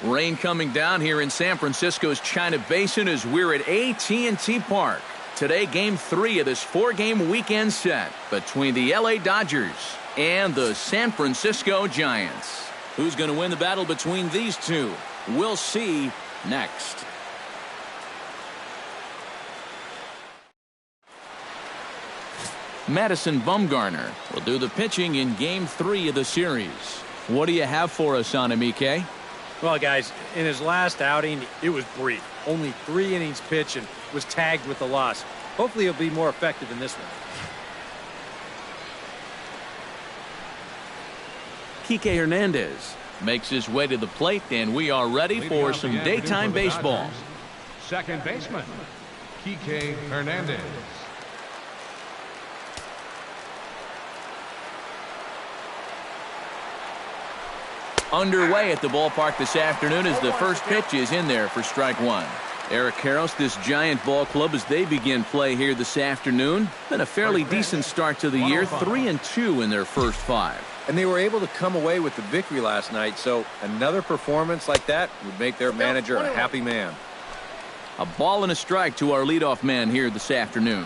Rain coming down here in San Francisco's China Basin as we're at AT&T Park. Today, Game 3 of this 4-game weekend set between the LA Dodgers and the San Francisco Giants. Who's going to win the battle between these two? We'll see next. Madison Bumgarner will do the pitching in Game 3 of the series. What do you have for us on him, EK? Well, guys, in his last outing, it was brief. Only 3 innings pitched and was tagged with a loss. Hopefully he'll be more effective in this one. Kike Hernandez makes his way to the plate, and we are ready for some daytime baseball. Second baseman, Kike Hernandez. Underway at the ballpark this afternoon as the first pitch is in there for strike one. Eric Karros, this Giant ball club, as they begin play here this afternoon. Been a fairly decent start to the year, 3-2 in their first 5. And they were able to come away with the victory last night, so another performance like that would make their manager a happy man. A ball and a strike to our leadoff man here this afternoon.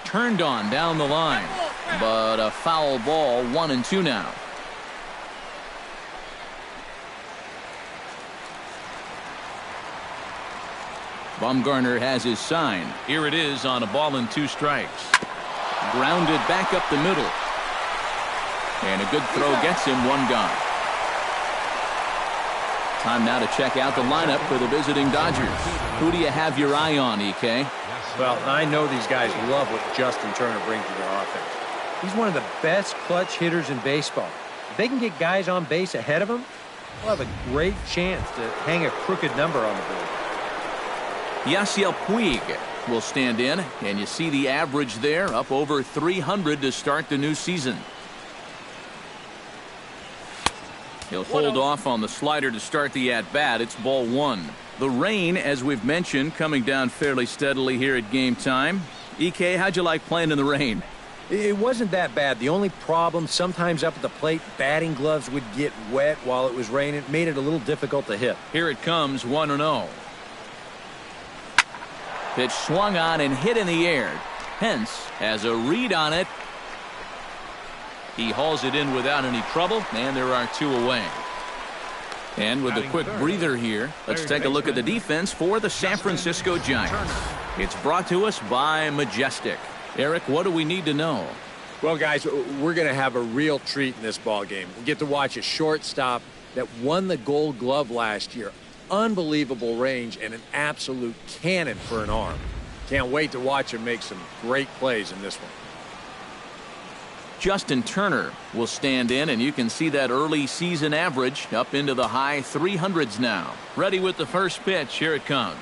Turned on down the line, but a foul ball, 1-2 now. Bumgarner has his sign. Here it is on a ball and 2 strikes. Grounded back up the middle. And a good throw gets him, 1 gone. Time now to check out the lineup for the visiting Dodgers. Who do you have your eye on, EK? Well, I know these guys love what Justin Turner brings to their offense. He's one of the best clutch hitters in baseball. If they can get guys on base ahead of him, they'll have a great chance to hang a crooked number on the board. Yasiel Puig will stand in, and you see the average there, up over 300 to start the new season. He'll hold off on the slider to start the at-bat. It's ball 1. The rain, as we've mentioned, coming down fairly steadily here at game time. EK, how'd you like playing in the rain? It wasn't that bad. The only problem, sometimes up at the plate, batting gloves would get wet while it was raining. It made it a little difficult to hit. Here it comes, 1-0. Pitch swung on and hit in the air. Pence has a read on it. He hauls it in without any trouble, and there are 2 away. And with a quick breather here, let's take a look at the defense for the San Francisco Giants. It's brought to us by Majestic. Eric, what do we need to know? Well, guys, we're going to have a real treat in this ball game. We get to watch a shortstop that won the Gold Glove last year. Unbelievable range and an absolute cannon for an arm. Can't wait to watch him make some great plays in this one. Justin Turner will stand in, and you can see that early season average up into the high 300s now. Ready with the first pitch. Here it comes.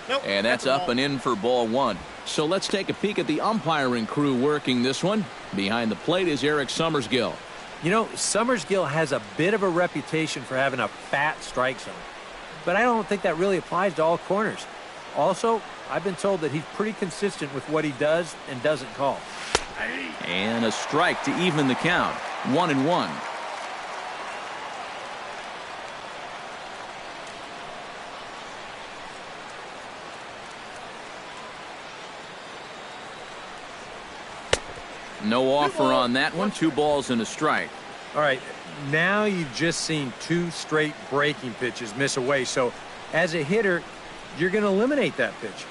Nope, and that's up and in for ball 1. So let's take a peek at the umpiring crew working this one. Behind the plate is Eric Summersgill. You know, Summersgill has a bit of a reputation for having a fat strike zone. But I don't think that really applies to all corners. Also, I've been told that he's pretty consistent with what he does and doesn't call. And a strike to even the count. 1-1. No offer on that one. 2 balls and a strike. All right, now you've just seen 2 straight breaking pitches miss away. So as a hitter, you're going to eliminate that pitch.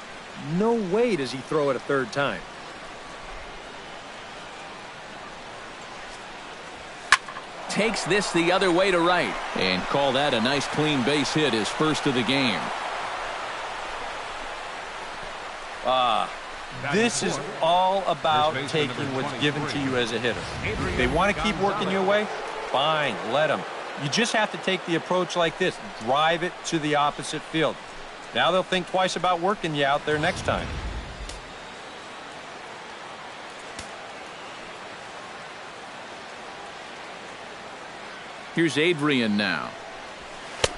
No way does he throw it a 3rd time. Takes this the other way to right. And call that a nice clean base hit, his first of the game. This is all about taking what's given to you as a hitter. If they want to keep working your way, fine, let them. You just have to take the approach like this. Drive it to the opposite field. Now they'll think twice about working you out there next time. Here's Adrian now,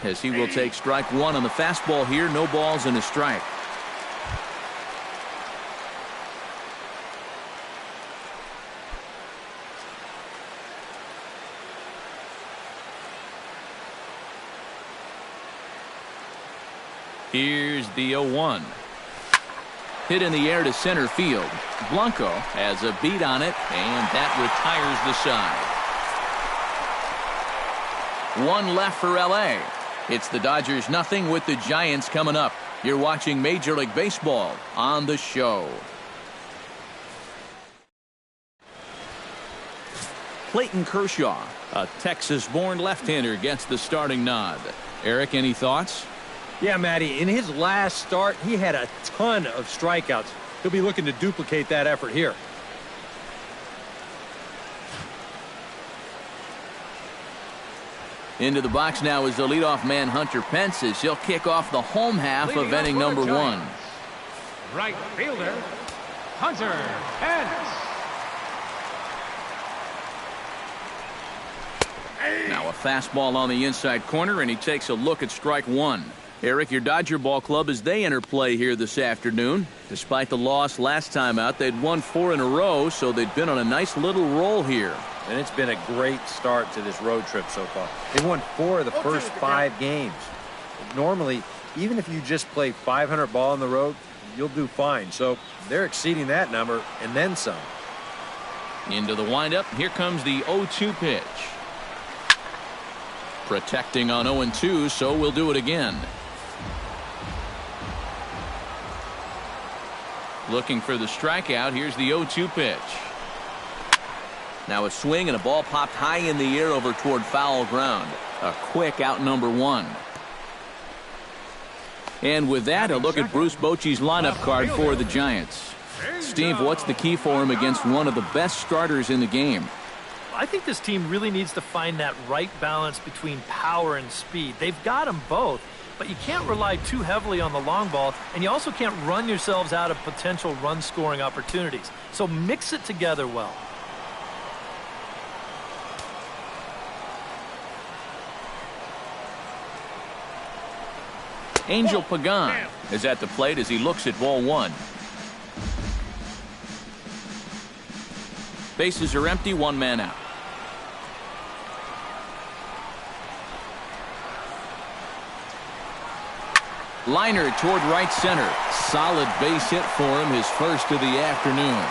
as he will take strike 1 on the fastball here. No balls and a strike. Here's the 0-1. Hit in the air to center field. Blanco has a beat on it, and that retires the side. One left for L.A. It's the Dodgers nothing with the Giants coming up. You're watching Major League Baseball on the show. Clayton Kershaw, a Texas-born left-hander, gets the starting nod. Eric, any thoughts? Yeah, Matty, in his last start, he had a ton of strikeouts. He'll be looking to duplicate that effort here. Into the box now is the leadoff man, Hunter Pence, as he'll kick off the home half of inning number 1. Right fielder, Hunter Pence. Now a fastball on the inside corner, and he takes a look at strike 1. Eric, your Dodger ball club, as they enter play here this afternoon. Despite the loss last time out, they'd won 4 in a row, so they'd been on a nice little roll here. And it's been a great start to this road trip so far. They won 4 of the first 5 games. Normally, even if you just play 500 ball on the road, you'll do fine. So they're exceeding that number and then some. Into the windup. Here comes the 0-2 pitch. Protecting on 0-2, so we'll do it again. Looking for the strikeout. Here's the 0-2 pitch. Now a swing and a ball popped high in the air over toward foul ground. A quick out number 1. And with that, a look at Bruce Bochy's lineup card for the Giants. Steve, what's the key for him against one of the best starters in the game? I think this team really needs to find that right balance between power and speed. They've got them both, but you can't rely too heavily on the long ball, and you also can't run yourselves out of potential run-scoring opportunities. So mix it together well. Angel Pagan is at the plate as he looks at ball 1. Bases are empty, 1 man out. Liner toward right center. Solid base hit for him, his first of the afternoon.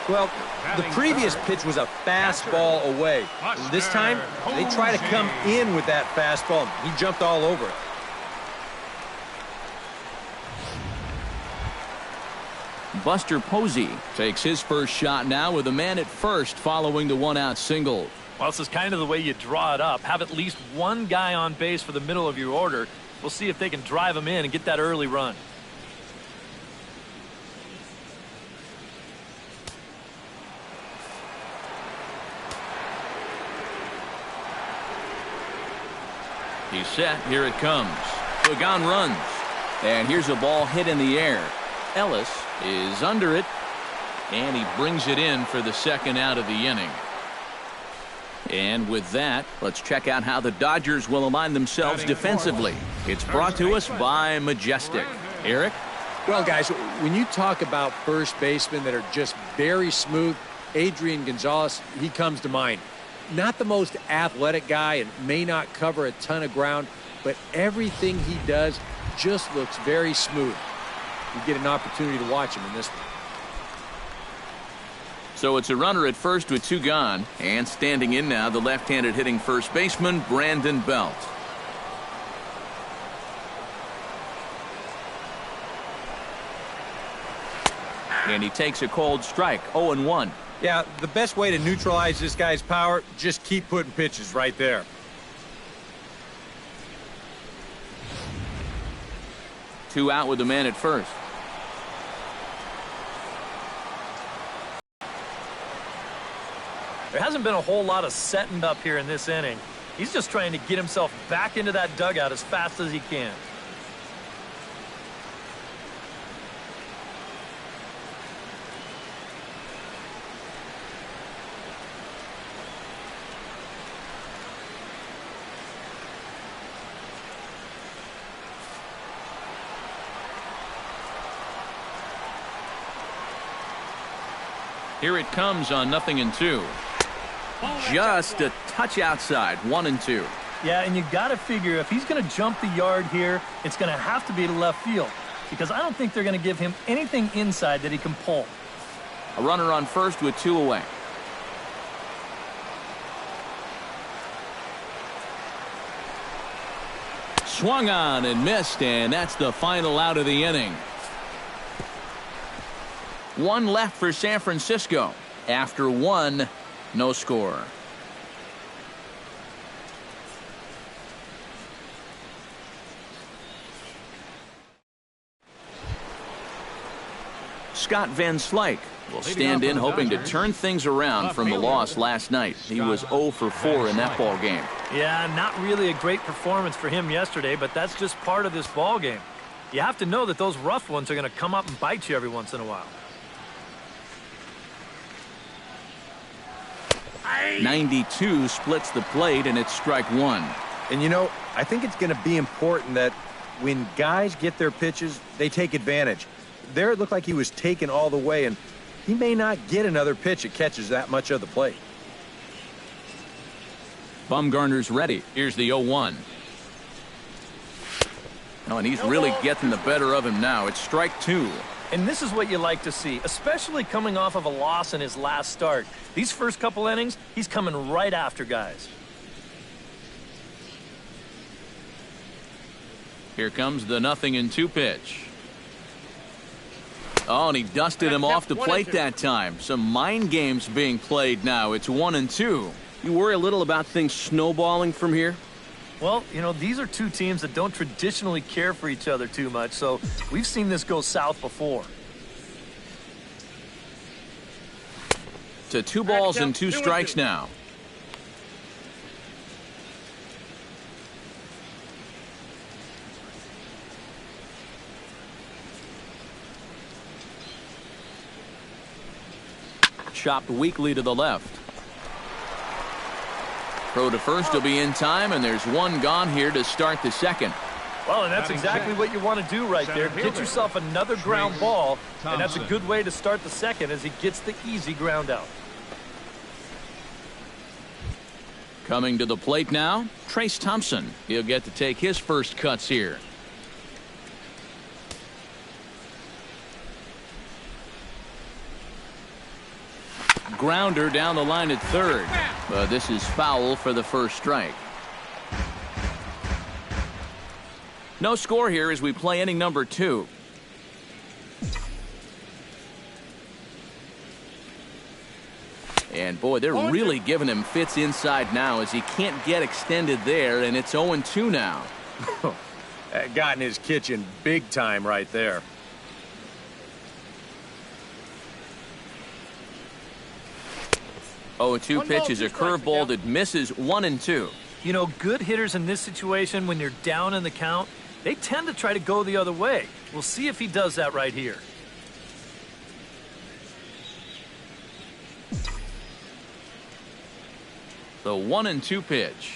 Well, the previous pitch was a fastball away. This time, they try to come in with that fastball. He jumped all over it. Buster Posey takes his first shot now with a man at first following the 1-out single. Well, this is kind of the way you draw it up. Have at least one guy on base for the middle of your order. We'll see if they can drive him in and get that early run. He's set. Here it comes. Pagan runs. And here's a ball hit in the air. Ellis is under it, and he brings it in for the second out of the inning. And with that, let's check out how the Dodgers will align themselves defensively. It's brought to us by Majestic. Eric? Well, guys, when you talk about first basemen that are just very smooth, Adrian Gonzalez, he comes to mind. Not the most athletic guy and may not cover a ton of ground, but everything he does just looks very smooth. You get an opportunity to watch him in this one. So it's a runner at first with 2 gone, and standing in now, the left-handed hitting first baseman, Brandon Belt. And he takes a cold strike, 0-1. Yeah, the best way to neutralize this guy's power, just keep putting pitches right there. Two out with the man at first. There hasn't been a whole lot of setting up here in this inning. He's just trying to get himself back into that dugout as fast as he can. Here it comes on 0-2. Just a touch outside, 1-2. Yeah, and you got to figure if he's going to jump the yard here, it's going to have to be to left field, because I don't think they're going to give him anything inside that he can pull. A runner on first with 2 away. Swung on and missed, and that's the final out of the inning. 1 left for San Francisco. After 1, no score. Scott Van Slyke will stand in, hoping to turn things around from the loss last night. He was 0 for 4 in that ball game. Yeah, not really a great performance for him yesterday, but that's just part of this ball game. You have to know that those rough ones are going to come up and bite you every once in a while. 92 splits the plate, and it's strike 1. And, you know, I think it's going to be important that when guys get their pitches, they take advantage. There it looked like he was taken all the way, and he may not get another pitch that catches that much of the plate. Bumgarner's ready. Here's the 0-1. Oh, and he's really getting the better of him now. It's strike 2. And this is what you like to see, especially coming off of a loss in his last start. These first couple innings, he's coming right after guys. Here comes the 0-2 pitch. Oh, and he dusted him off the plate that time. Some mind games being played now. It's 1-2. You worry a little about things snowballing from here? Well, you know, these are two teams that don't traditionally care for each other too much, so we've seen this go south before. To 2 balls and 2 strikes now. Chopped weakly to the left. Throw to first will be in time, and there's 1 gone here to start the second. Well, and that's exactly what you want to do right there. Get yourself another ground ball, and that's a good way to start the second as he gets the easy ground out. Coming to the plate now, Trace Thompson. He'll get to take his first cuts here. Grounder down the line at third. But this is foul for the first strike. No score here as we play inning number 2. And boy, they're really giving him fits inside now as he can't get extended there, and it's 0-2 now. Got in his kitchen big time right there. Oh, 2 pitch is a curveball that misses 1-2. You know, good hitters in this situation, when you're down in the count, they tend to try to go the other way. We'll see if he does that right here. The 1-2 pitch.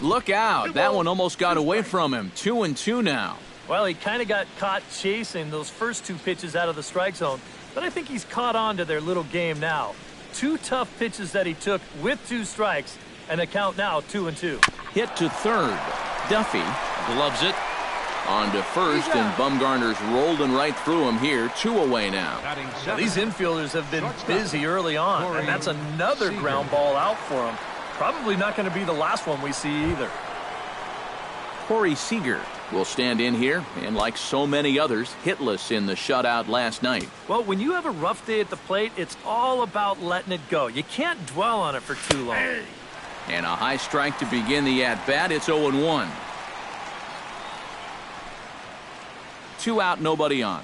Look out. That one almost got away from him. 2-2 now. Well, he kind of got caught chasing those first 2 pitches out of the strike zone. But I think he's caught on to their little game now. 2 tough pitches that he took with 2 strikes, and the count now 2-2. Hit to third. Duffy gloves it. On to first, and Bumgarner's rolling right through him here. 2 away now. Now, these infielders have been busy early on, and that's another ground ball out for him. Probably not going to be the last one we see either. Corey Seager will stand in here, and like so many others, hitless in the shutout last night. Well, when you have a rough day at the plate, it's all about letting it go. You can't dwell on it for too long. And a high strike to begin the at-bat. It's 0-1. 2 out, nobody on.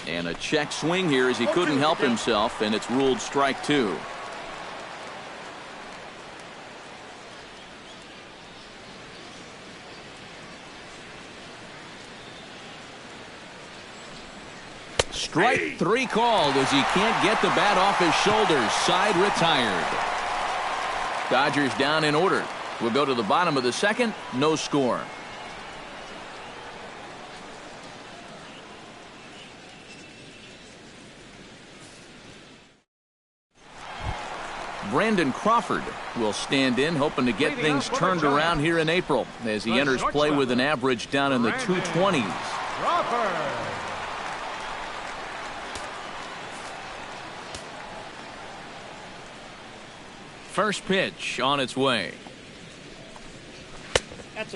And a check swing here as he couldn't help himself, and it's ruled strike 2. Strike 3 called as he can't get the bat off his shoulders. Side retired. Dodgers down in order. We'll go to the bottom of the second. No score. Brandon Crawford will stand in, hoping to get things turned around here in April as he enters play with an average down in the 220s. Crawford. First pitch on its way.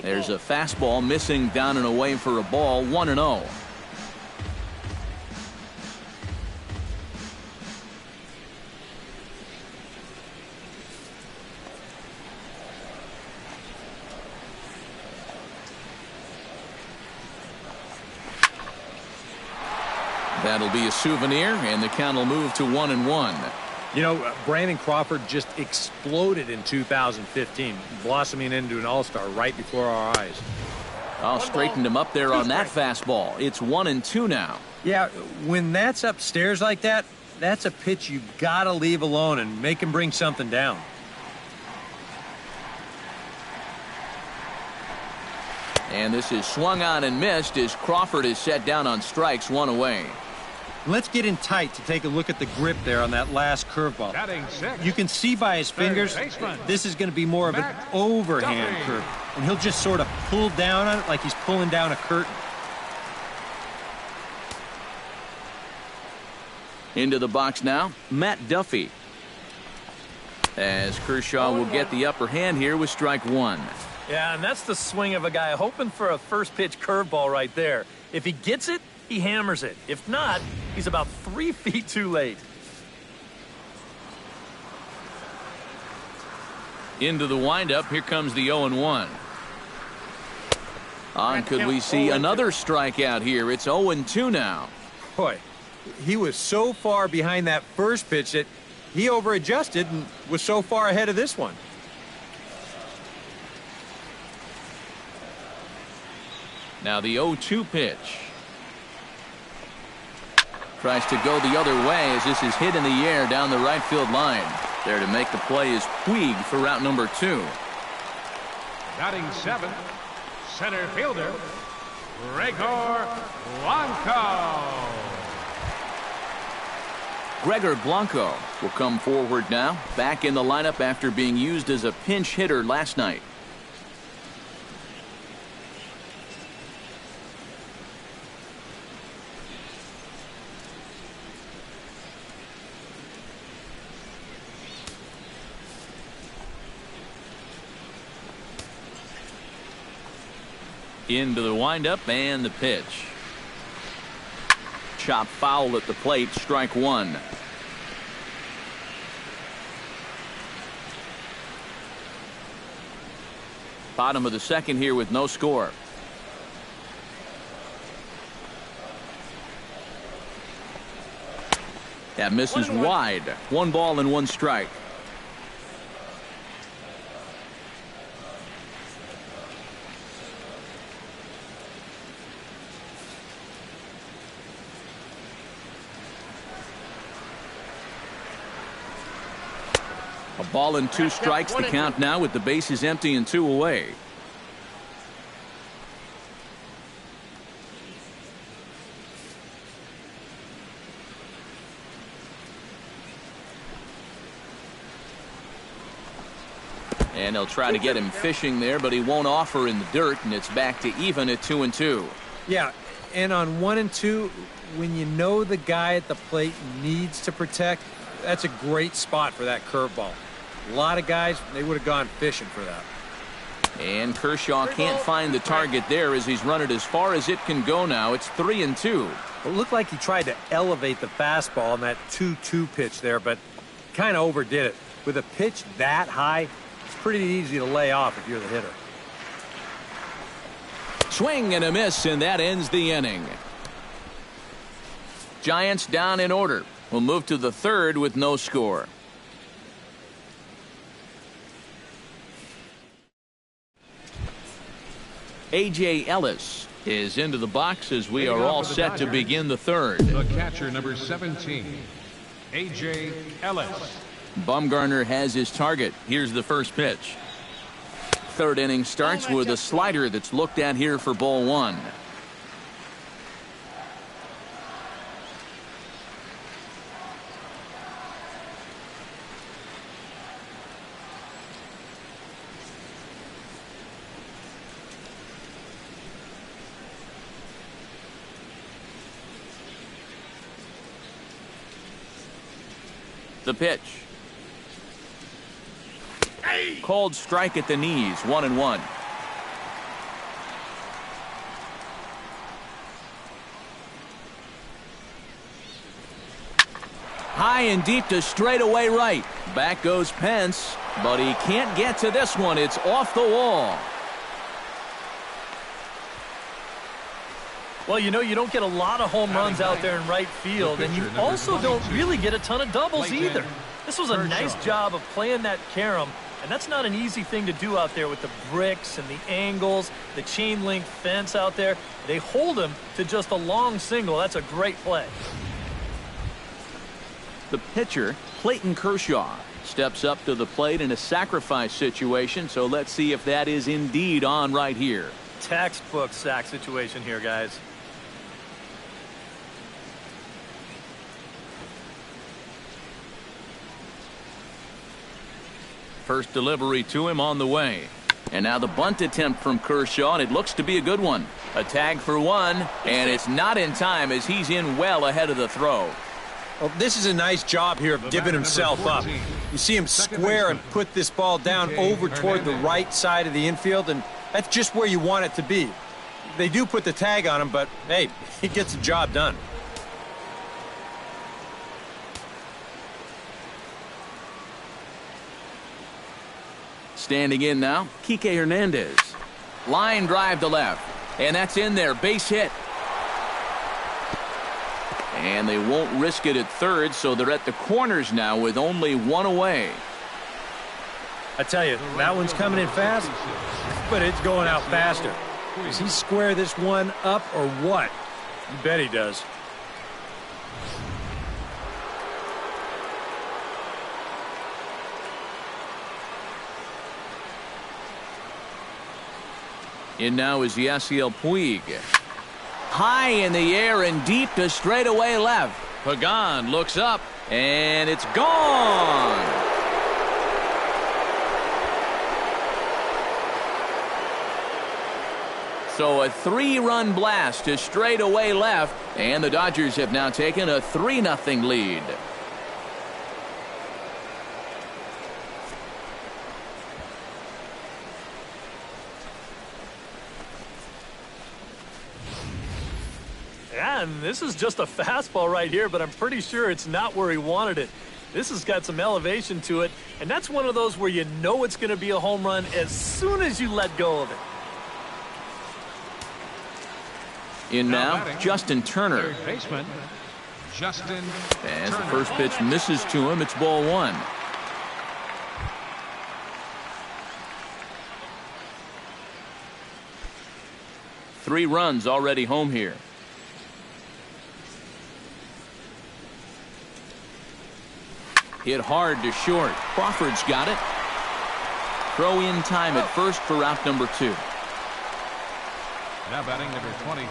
There's a fastball missing down and away for a ball. 1-0. That'll be a souvenir, and the count will move to 1-1. You know, Brandon Crawford just exploded in 2015, blossoming into an all-star right before our eyes. Oh, straightened him up there on that fastball. It's 1-2 now. Yeah, when that's upstairs like that, that's a pitch you got to leave alone and make him bring something down. And this is swung on and missed as Crawford is set down on strikes, 1 away. Let's get in tight to take a look at the grip there on that last curveball. Batting six. You can see by his fingers this is going to be more of an overhand curve, and he'll just sort of pull down on it like he's pulling down a curtain. Into the box now, Matt Duffy. As Kershaw will get the upper hand here with strike 1. Yeah, and that's the swing of a guy hoping for a first pitch curveball right there. If he gets it, he hammers it. If not, he's about 3 feet too late. Into the windup, here comes the 0-1. On could we see another strikeout here? It's 0-2 now. Boy, he was so far behind that first pitch that he over-adjusted and was so far ahead of this one. Now the 0-2 pitch. Tries to go the other way as this is hit in the air down the right field line. There to make the play is Puig for route number 2. Batting 7, center fielder, Gregor Blanco. Gregor Blanco will come forward now, back in the lineup after being used as a pinch hitter last night. Into the windup and the pitch. Chop foul at the plate, strike 1. Bottom of the second here with no score. That misses wide. 1 ball and 1 strike. A ball and 2 strikes, the count now with the bases empty and 2 away. And they'll try to get him fishing there, but he won't offer in the dirt, and it's back to even at 2-2. Yeah, and on 1 and 2, when you know the guy at the plate needs to protect, that's a great spot for that curveball. A lot of guys, they would have gone fishing for that. And Kershaw can't find the target there as he's run it as far as it can go now. It's 3-2. It looked like he tried to elevate the fastball on that 2-2 pitch there, but kind of overdid it. With a pitch that high, it's pretty easy to lay off if you're the hitter. Swing and a miss, and that ends the inning. Giants down in order. We'll move to the 3rd with no score. A.J. Ellis is into the box as we are all set to begin the 3rd. The catcher, number 17, A.J. Ellis. Bumgarner has his target. Here's the first pitch. 3rd inning starts with a slider that's looked at here for ball 1. The pitch. Called strike at the knees, 1-1. High and deep to straightaway right. Back goes Pence, but he can't get to this one. It's off the wall. Well, you know, you don't get a lot of home runs out there in right field, and you also don't really get a ton of doubles either. This was a nice job of playing that carom, and that's not an easy thing to do out there with the bricks and the angles, the chain link fence out there. They hold him to just a long single. That's a great play. The pitcher, Clayton Kershaw, steps up to the plate in a sacrifice situation, so let's see if that is indeed on right here. Textbook sack situation here, guys. First delivery to him on the way. And now the bunt attempt from Kershaw, and it looks to be a good one. A tag for one, and it's not in time as he's in well ahead of the throw. Well, this is a nice job here of giving himself up. You see him square and put this ball down over toward the right side of the infield, and that's just where you want it to be. They do put the tag on him, but, hey, he gets the job done. Standing in now, Kike Hernandez. Line drive to left, and that's in there. Base hit. And they won't risk it at third, so they're at the corners now with only one away. I tell you, that one's coming in fast, but it's going out faster. Does he square this one up or what? You bet he does. In now is Yasiel Puig. High in the air and deep to straightaway left. Pagan looks up, and it's gone. So a 3-run blast to straightaway left, and the Dodgers have now taken a 3-0 lead. And this is just a fastball right here, but I'm pretty sure it's not where he wanted it. This has got some elevation to it, and that's one of those where you know it's going to be a home run as soon as you let go of it. In now, Justin Turner. Third baseman, Justin As the Turner. first pitch misses to him, it's ball one. Three runs already home here. Hit hard to short. Crawford's got it. Throw in time at first for route number 2. Now batting number 23,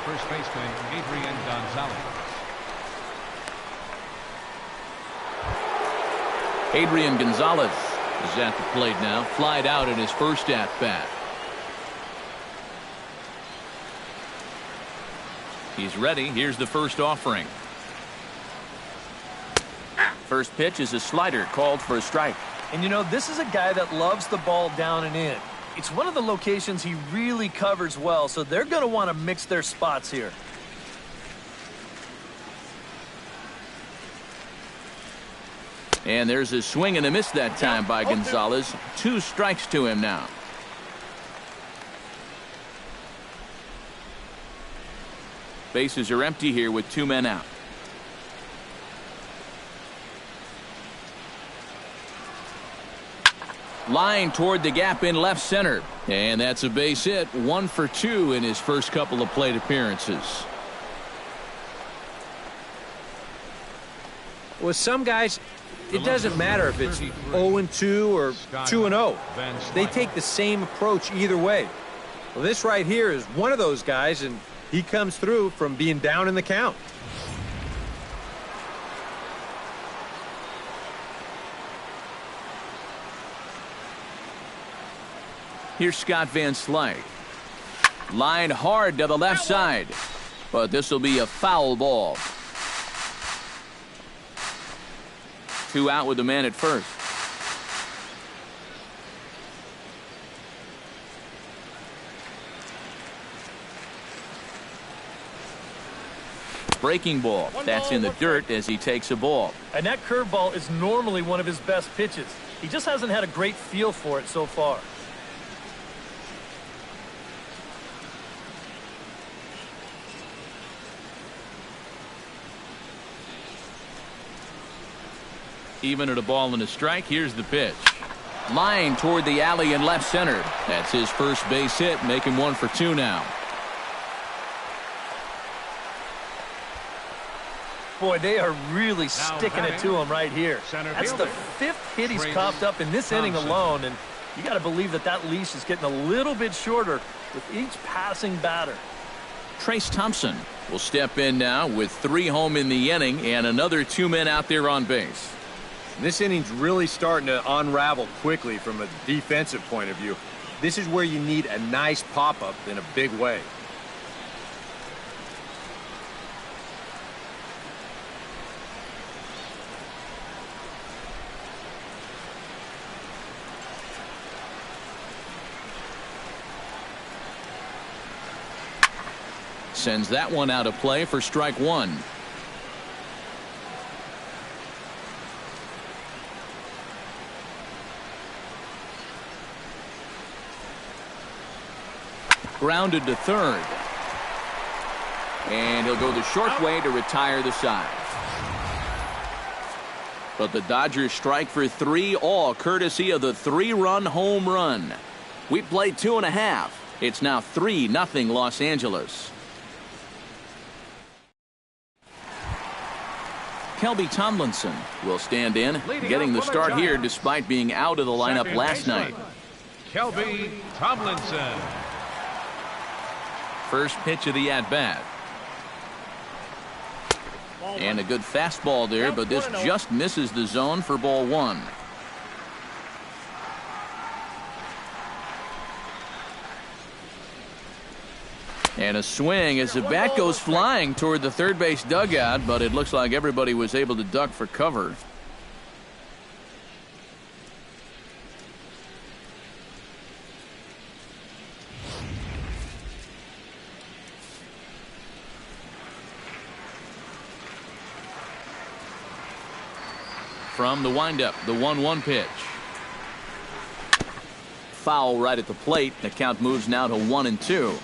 first baseman Adrian Gonzalez. Adrian Gonzalez is at the plate now. Flied out in his first at-bat. He's ready. Here's the first offering. First pitch is a slider called for a strike. And you know, this is a guy that loves the ball down and in. It's one of the locations he really covers well, so they're going to want to mix their spots here. And there's a swing and a miss that time by Gonzalez. 2 strikes to him now. Bases are empty here with 2 men out. Line toward the gap in left center. And that's a base hit. 1 for 2 in his first couple of plate appearances. With some guys, it doesn't matter if it's 0-2 or 2-0. They take the same approach either way. Well, this right here is one of those guys, and he comes through from being down in the count. Here's Scott Van Slyke. Line hard to the left side. But this will be a foul ball. 2 out with the man at first. Breaking ball. That's in the dirt as he takes a ball. And that curveball is normally one of his best pitches. He just hasn't had a great feel for it so far. Even at a ball and a strike, here's the pitch. Line toward the alley in left center. That's his first base hit, making 1 for 2 now. Boy, they are really sticking it to him right here. That's the 5th hit he's coughed up in this inning alone, and you got to believe that that leash is getting a little bit shorter with each passing batter. Trace Thompson will step in now with 3 home in the inning and another 2 men out there on base. This inning's really starting to unravel quickly from a defensive point of view. This is where you need a nice pop-up in a big way. Sends that one out of play for strike 1. Grounded to third. And he'll go the short way to retire the side. But the Dodgers strike for 3, all courtesy of the 3-run home run. We played 2.5. It's now 3-0 Los Angeles. Kelby Tomlinson will stand in, getting the start here despite being out of the lineup last night. Kelby Tomlinson. First pitch of the at-bat. And a good fastball there, but this just misses the zone for ball 1. And a swing as the bat goes flying toward the third base dugout, but it looks like everybody was able to duck for cover. From the windup, the 1-1 pitch. Foul right at the plate. The count moves now to 1-2.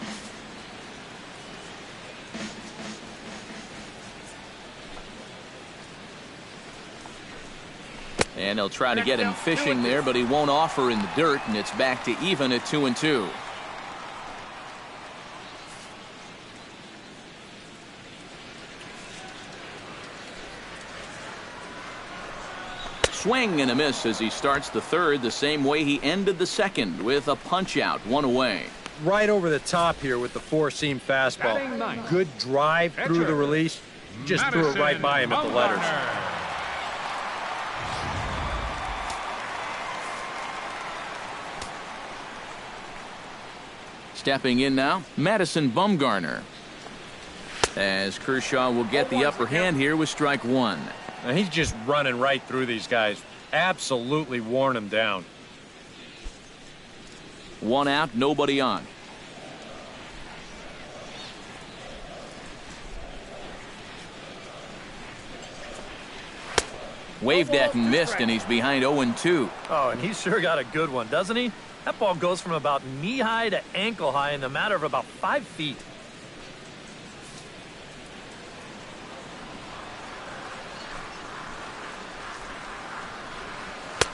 And they'll try to get him fishing there, but he won't offer in the dirt, and it's back to even at 2-2. Swing and a miss as he starts the third the same way he ended the second, with a punch out, 1 away. Right over the top here with the 4-seam fastball. Good drive through the release. Just threw it right by him at the letters. Stepping in now, Madison Bumgarner. As Kershaw will get the upper hand here with strike 1. And he's just running right through these guys. Absolutely worn them down. 1 out, nobody on. Waved at and missed, and he's behind 0-2. Oh, and he's sure got a good one, doesn't he? That ball goes from about knee-high to ankle-high in a matter of about 5 feet.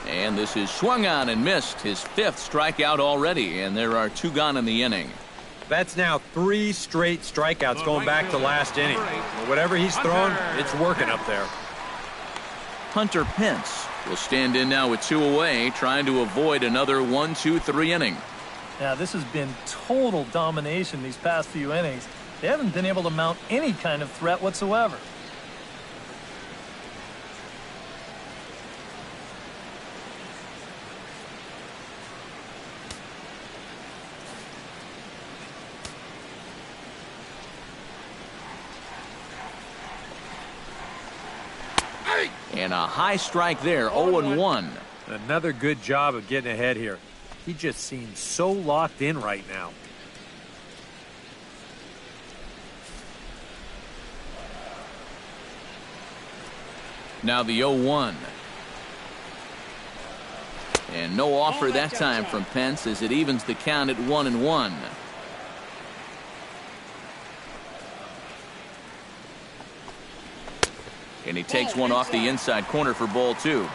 And this is swung on and missed, his 5th strikeout already, and there are 2 gone in the inning. That's now 3 straight strikeouts going back to last inning. Whatever he's throwing, it's working up there. Hunter Pence will stand in now with 2 away, trying to avoid another 1-2-3 inning. Now, this has been total domination these past few innings. They haven't been able to mount any kind of threat whatsoever. And a high strike there, 0-1. Another good job of getting ahead here. He just seems so locked in right now. Now the 0-1. And no offer that time from Pence as it evens the count at 1-1. And he takes one off the inside corner for ball 2.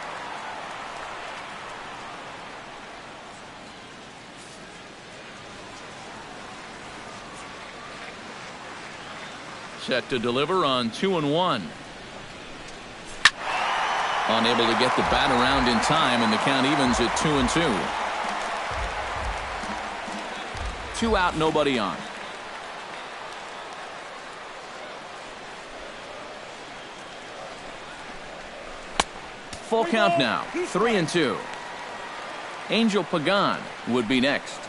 Set to deliver on 2-1. Unable to get the bat around in time, and the count evens at 2-2. 2 out, nobody on. Full count now, 3-2. Angel Pagan would be next.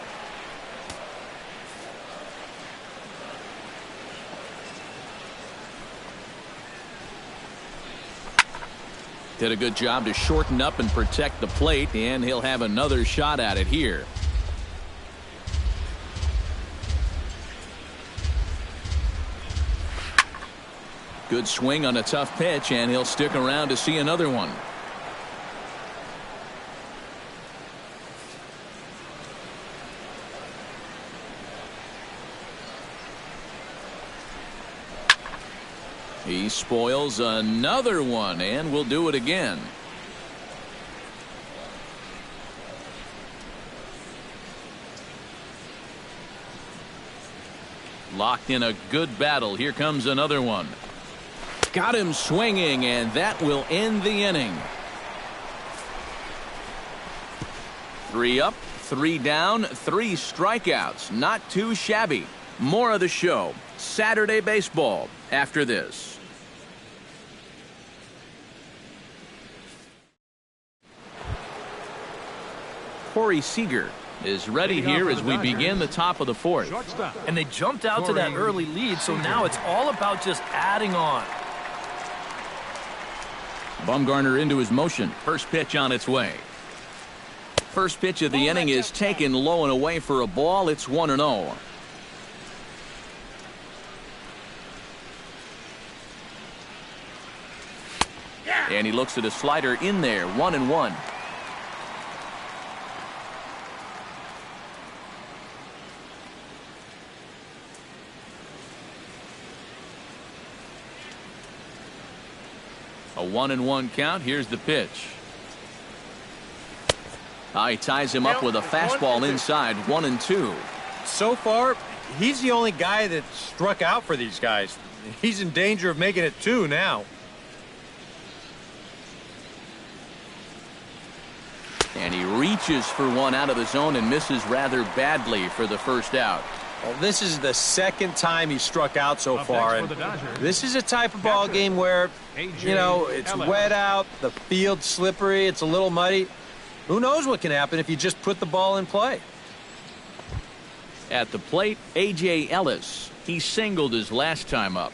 Did a good job to shorten up and protect the plate, and he'll have another shot at it here. Good swing on a tough pitch, and he'll stick around to see another one. He spoils another one, and will do it again. Locked in a good battle. Here comes another one. Got him swinging, and that will end the inning. 3 up, 3 down, 3 strikeouts. Not too shabby. More of the show. Saturday baseball after this. Corey Seager is ready here as we begin the top of the 4th. And they jumped out to that early lead, so now it's all about just adding on. Bumgarner into his motion. First pitch on its way. First pitch of the inning is taken low and away for a ball. It's 1-0. And he looks at a slider in there. 1-1. A 1-1 count. Here's the pitch. He ties him up with a fastball inside. 1-2. So far, he's the only guy that struck out for these guys. He's in danger of making it 2 now. And he reaches for one out of the zone and misses rather badly for the first out. Well, this is the second time he struck out so far, and this is a type of ball game where, you know, it's wet out, the field's slippery, it's a little muddy. Who knows what can happen if you just put the ball in play? At the plate, A.J. Ellis. He singled his last time up.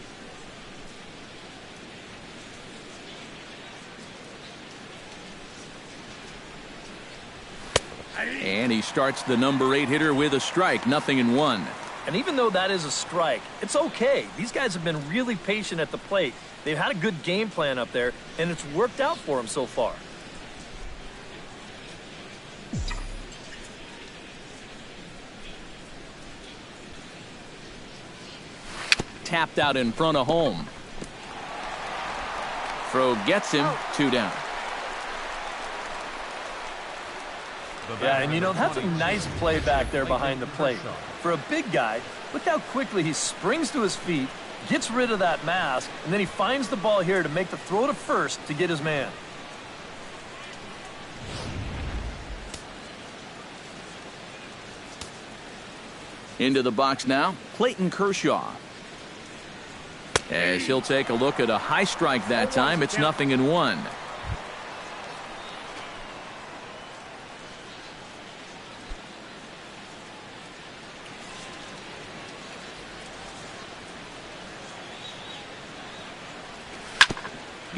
And he starts the number 8 hitter with a strike. 0-1. And even though that is a strike, it's okay. These guys have been really patient at the plate. They've had a good game plan up there, and it's worked out for them so far. Tapped out in front of home. Throw gets him. 2 down. Yeah, and you know, that's a nice play back there behind the plate. For a big guy, look how quickly he springs to his feet, gets rid of that mask, and then he finds the ball here to make the throw to first to get his man. Into the box now, Clayton Kershaw. As he'll take a look at a high strike that time, it's 0-1.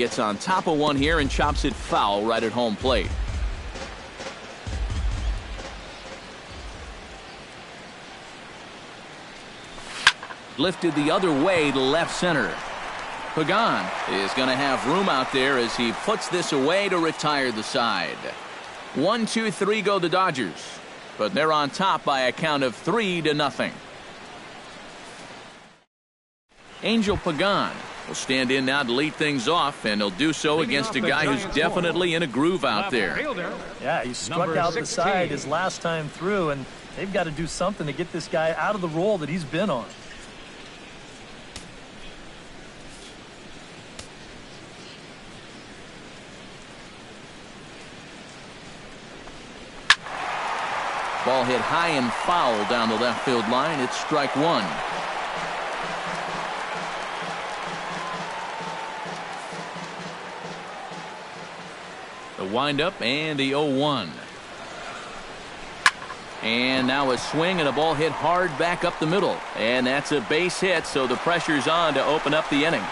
gets on top of one here and chops it foul right at home plate. Lifted the other way to left center. Pagan is going to have room out there as he puts this away to retire the side. 1-2-3 go the Dodgers, but they're on top by a count of 3-0. Angel Pagan will stand in now to lead things off, and he'll do so against a guy who's definitely in a groove out there. Yeah, he struck out the side his last time through, and they've got to do something to get this guy out of the role that he's been on. Ball hit high and foul down the left field line. It's strike one. The windup and the 0-1. And now a swing and a ball hit hard back up the middle. And that's a base hit, so the pressure's on to open up the inning.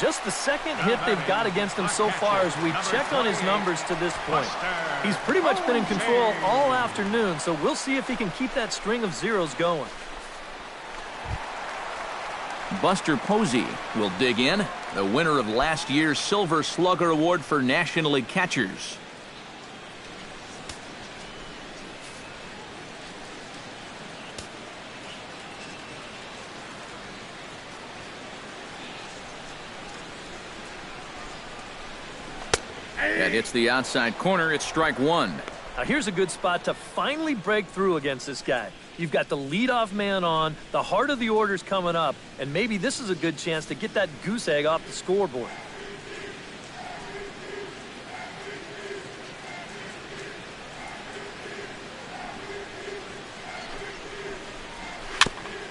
Just the second hit they've got against him so far as we check on his numbers to this point. He's pretty much been in control all afternoon, so we'll see if he can keep that string of zeros going. Buster Posey will dig in, the winner of last year's Silver Slugger Award for National League catchers. That hits the outside corner. It's strike one. Now here's a good spot to finally break through against this guy. You've got the leadoff man on, the heart of the order's coming up, and maybe this is a good chance to get that goose egg off the scoreboard.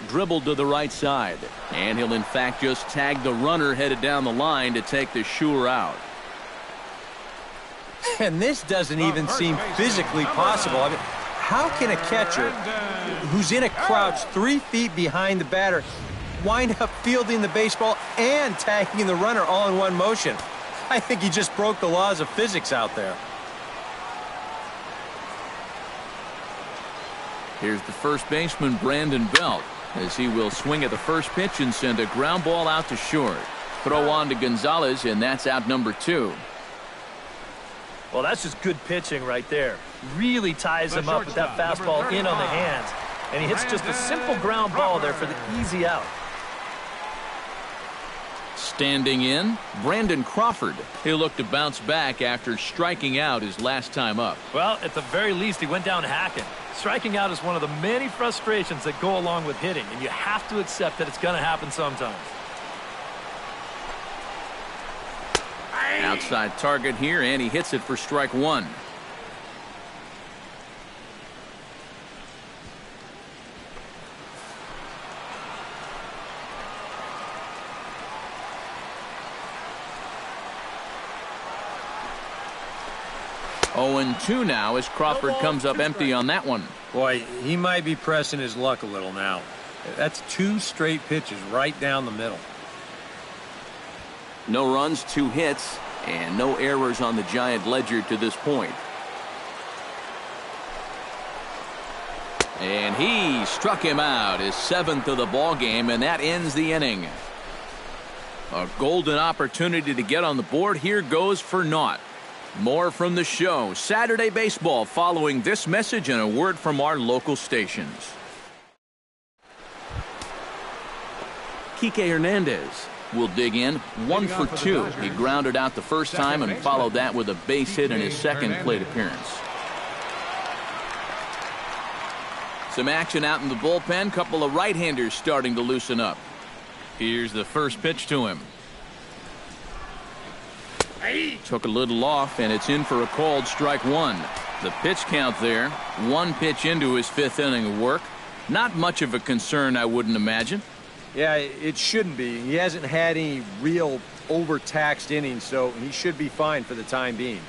Dribbled to the right side, and he'll in fact just tag the runner headed down the line to take the sure out. And this doesn't even seem physically possible. I mean, how can a catcher who's in a crouch 3 feet behind the batter wind up fielding the baseball and tagging the runner all in one motion? I think he just broke the laws of physics out there. Here's the first baseman, Brandon Belt, as he will swing at the first pitch and send a ground ball out to short. Throw on to Gonzalez, and that's out number 2. Well, that's just good pitching right there. Really ties him up with that fastball in on the hands. And he hits just a simple ground ball there for the easy out. Standing in, Brandon Crawford. He'll look to bounce back after striking out his last time up. Well, at the very least, he went down hacking. Striking out is one of the many frustrations that go along with hitting, and you have to accept that it's going to happen sometimes. Outside target here, and he hits it for strike one. Oh, and 2 now as Crawford comes up empty on that one. Boy, he might be pressing his luck a little now. That's 2 straight pitches right down the middle. No runs, 2 hits, and no errors on the Giant ledger to this point. And he struck him out, his 7th of the ball game, and that ends the inning. A golden opportunity to get on the board here goes for naught. More from the show, Saturday Baseball, following this message and a word from our local stations. Kike Hernandez will dig in, 1 for 2. He grounded out the first time and followed that with a base hit in his second plate appearance. Some action out in the bullpen. Couple of right-handers starting to loosen up. Here's the first pitch to him. Took a little off, and it's in for a called strike one. The pitch count there. 1 pitch into his 5th inning of work. Not much of a concern, I wouldn't imagine. Yeah, it shouldn't be. He hasn't had any real overtaxed innings, so he should be fine for the time being.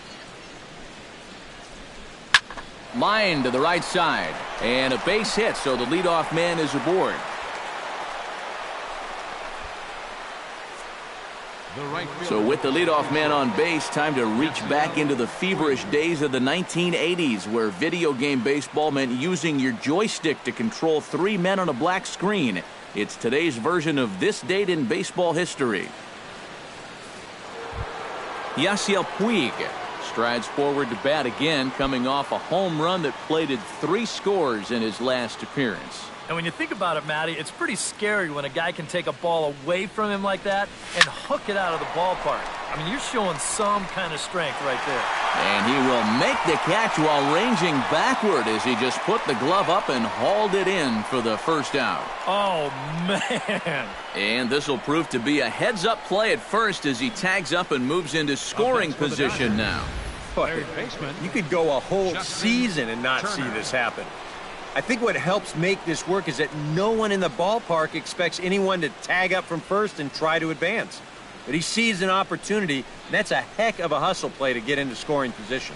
Line to the right side, and a base hit, so the leadoff man is aboard. So with the leadoff man on base, time to reach back into the feverish days of the 1980s, where video game baseball meant using your joystick to control 3 men on a black screen. It's today's version of this date in baseball history. Yasiel Puig strides forward to bat again, coming off a home run that plated 3 scores in his last appearance. And when you think about it, Matty, it's pretty scary when a guy can take a ball away from him like that and hook it out of the ballpark. I mean, you're showing some kind of strength right there. And he will make the catch while ranging backward as he just put the glove up and hauled it in for the first out. Oh, man. And this will prove to be a heads-up play at first as he tags up and moves into scoring position now. Boy, you could go a whole season and not see this happen. I think what helps make this work is that no one in the ballpark expects anyone to tag up from first and try to advance. But he sees an opportunity, and that's a heck of a hustle play to get into scoring position.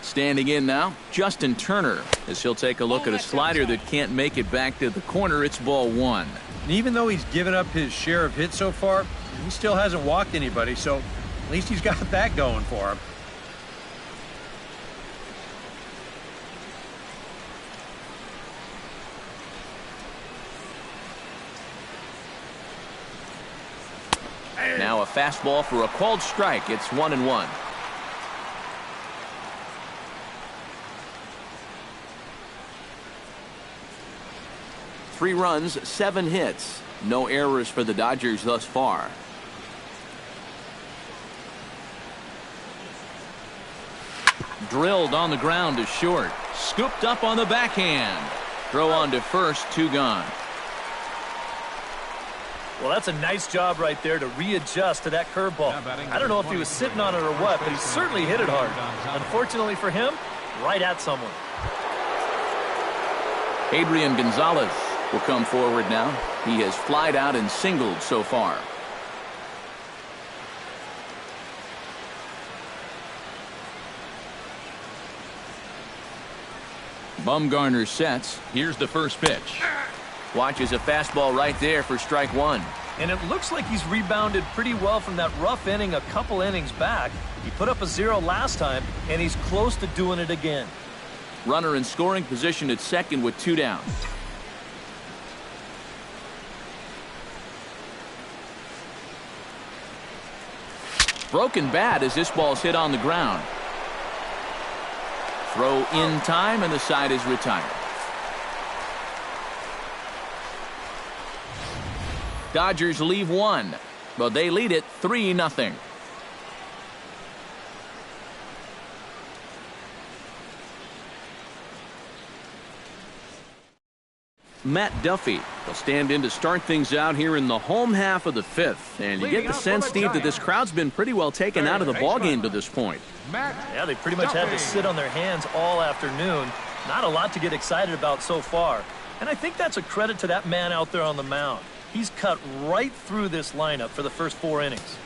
Standing in now, Justin Turner, as he'll take a look at a slider that can't make it back to the corner. It's ball 1. And even though he's given up his share of hits so far, he still hasn't walked anybody, so at least he's got that going for him. Now a fastball for a called strike. It's 1-1. Three runs, 7 hits. No errors for the Dodgers thus far. Drilled on the ground to short. Scooped up on the backhand. Throw on to first, 2 gone. Well, that's a nice job right there to readjust to that curveball. I don't know if he was sitting on it or what, but he certainly hit it hard. Unfortunately for him, right at someone. Adrian Gonzalez will come forward now. He has flied out and singled so far. Bumgarner sets. Here's the first pitch. Watches a fastball right there for strike 1. And it looks like he's rebounded pretty well from that rough inning a couple innings back. He put up a 0 last time, and he's close to doing it again. Runner in scoring position at second with 2 down. Broken bat as this ball's hit on the ground. Throw in time, and the side is retired. Dodgers leave 1, but they lead it 3-0. Matt Duffy will stand in to start things out here in the home half of the 5th. And you get the sense, Steve, that this crowd's been pretty well taken out of the ballgame to this point. Yeah, they pretty much had to sit on their hands all afternoon. Not a lot to get excited about so far. And I think that's a credit to that man out there on the mound. He's cut right through this lineup for the first 4 innings.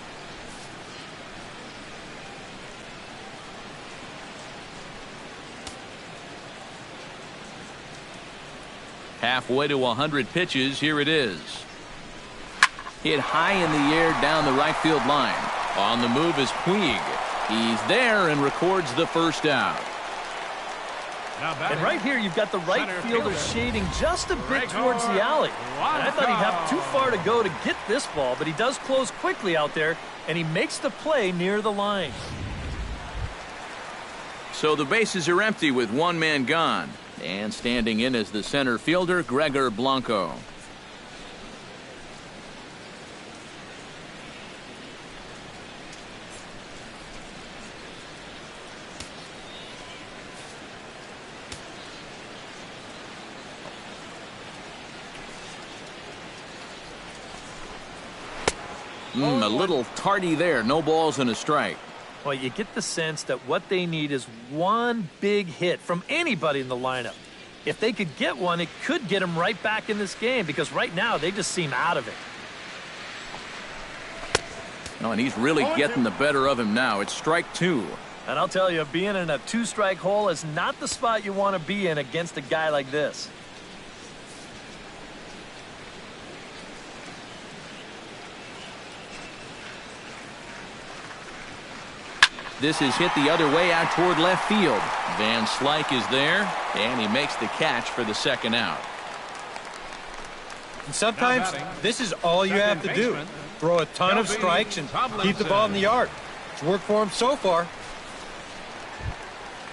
Halfway to 100 pitches, here it is. Hit high in the air down the right field line. On the move is Puig. He's there and records the first out. And right here, you've got the right fielder shading just a bit towards the alley. And I thought he'd have too far to go to get this ball, but he does close quickly out there, and he makes the play near the line. So the bases are empty with 1 man gone. And standing in as the center fielder, Gregor Blanco. A little tardy there. No balls and a strike. Well, you get the sense that what they need is one big hit from anybody in the lineup. If they could get one, it could get them right back in this game, because right now they just seem out of it. Oh, and he's really getting the better of him now. It's strike two. And I'll tell you, being in a two-strike hole is not the spot you want to be in against a guy like this. This is hit the other way out toward left field. Van Slyke is there, and he makes the catch for the second out. And sometimes this is all you have to do. Throw a ton of strikes and keep the ball in the yard. It's worked for him so far.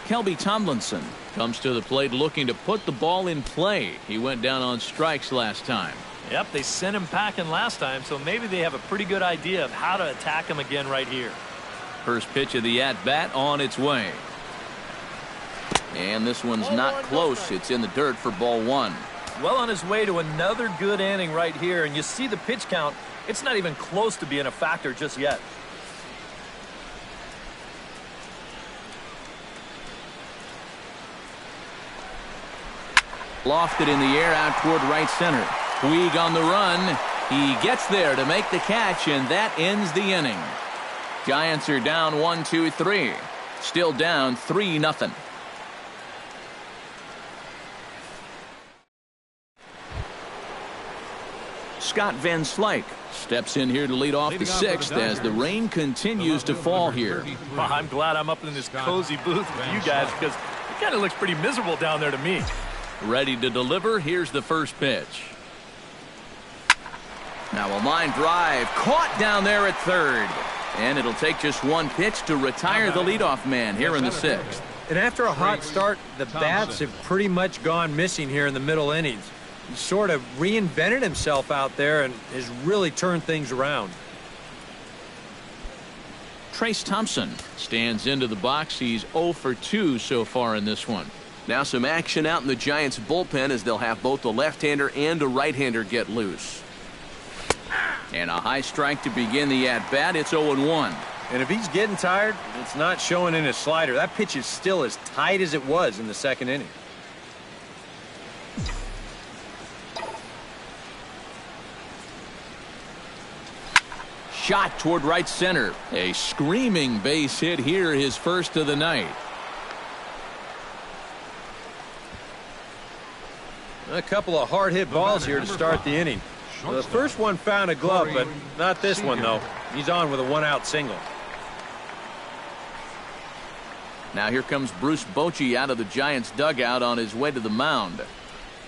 Kelby Tomlinson comes to the plate looking to put the ball in play. He went down on strikes last time. Yep, they sent him packing last time, so maybe they have a pretty good idea of how to attack him again right here. First pitch of the at-bat on its way. And this one's not close. It's in the dirt for ball one. Well on his way to another good inning right here, and you see the pitch count. It's not even close to being a factor just yet. Lofted in the air out toward right center. Puig on the run. He gets there to make the catch, and that ends the inning. Giants are down 1-2-3. Still down 3-0. Scott Van Slyke steps in here to lead off the sixth as the rain continues to fall here. Well, I'm glad I'm up in this cozy booth with you guys because it kind of looks pretty miserable down there to me. Ready to deliver. Here's the first pitch. Now a line drive caught down there at third. And it'll take just one pitch to retire the leadoff man here in the sixth. And after a hot start, the bats have pretty much gone missing here in the middle innings. He sort of reinvented himself out there and has really turned things around. Trace Thompson stands into the box. He's 0 for 2 so far in this one. Now some action out in the Giants bullpen as they'll have both a left-hander and a right-hander get loose. And a high strike to begin the at-bat. It's 0-1. And if he's getting tired, it's not showing in his slider. That pitch is still as tight as it was in the second inning. Shot toward right center. A screaming base hit here, his first of the night. A couple of hard-hit balls here to start the inning. The first one found a glove, but not this one, though. He's on with a one-out single. Now here comes Bruce Bochy out of the Giants dugout on his way to the mound.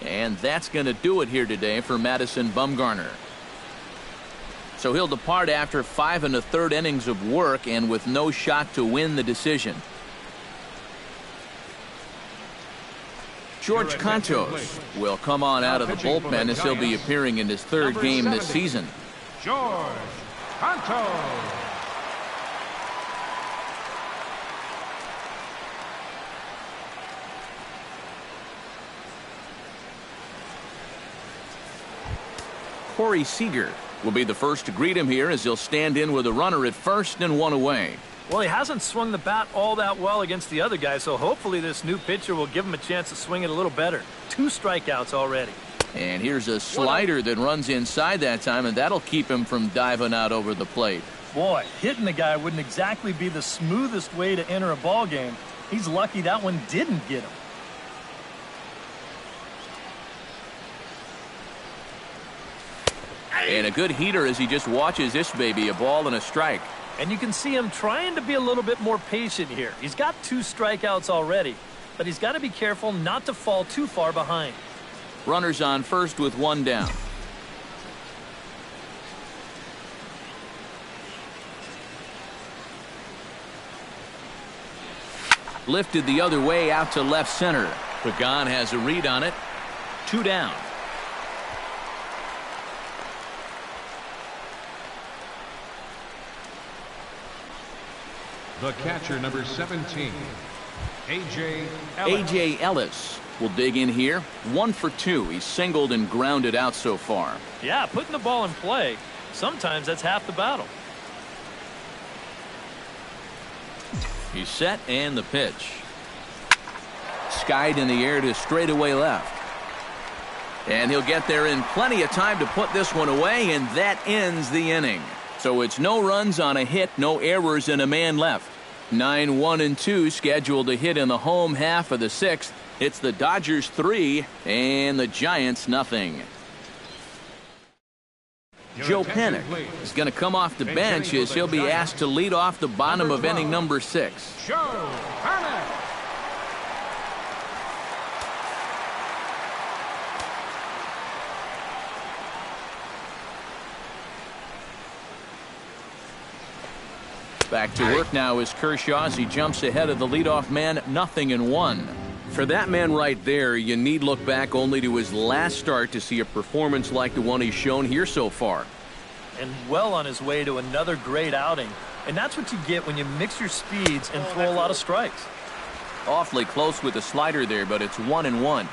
And that's going to do it here today for Madison Bumgarner. So he'll depart after 5 1/3 innings of work and with no shot to win the decision. George Cantos will come on out of the bullpen as he'll be appearing in his third game this season. George Cantos. Corey Seager will be the first to greet him here as he'll stand in with a runner at first and one away. Well, he hasn't swung the bat all that well against the other guy, so hopefully this new pitcher will give him a chance to swing it a little better. 2 strikeouts already. And here's a slider that runs inside that time, and that'll keep him from diving out over the plate. Boy, hitting the guy wouldn't exactly be the smoothest way to enter a ball game. He's lucky that one didn't get him. And a good heater as he just watches this baby, a ball and a strike. And you can see him trying to be a little bit more patient here. He's got 2 strikeouts already, but he's got to be careful not to fall too far behind. Runners on first with 1 down. Lifted the other way out to left center. Pagan has a read on it. 2 down. The catcher, number 17, A.J. Ellis. A.J. Ellis will dig in here. 1 for 2. He's singled and grounded out so far. Yeah, putting the ball in play, sometimes that's half the battle. He's set and the pitch. Skied in the air to straightaway left. And he'll get there in plenty of time to put this one away, and that ends the inning. So it's no runs on a hit, no errors, and a man left. 9-1-2 scheduled to hit in the home half of the sixth. It's the Dodgers 3 and the Giants nothing. Joe Panik is going to come off the bench as he'll be asked to lead off the bottom of inning number 6. Joe Panik. Back to work now is Kershaw as he jumps ahead of the leadoff man, 0-1. For that man right there, you need look back only to his last start to see a performance like the one he's shown here so far. And well on his way to another great outing. And that's what you get when you mix your speeds and throw a lot of strikes. Awfully close with the slider there, but it's 1-1.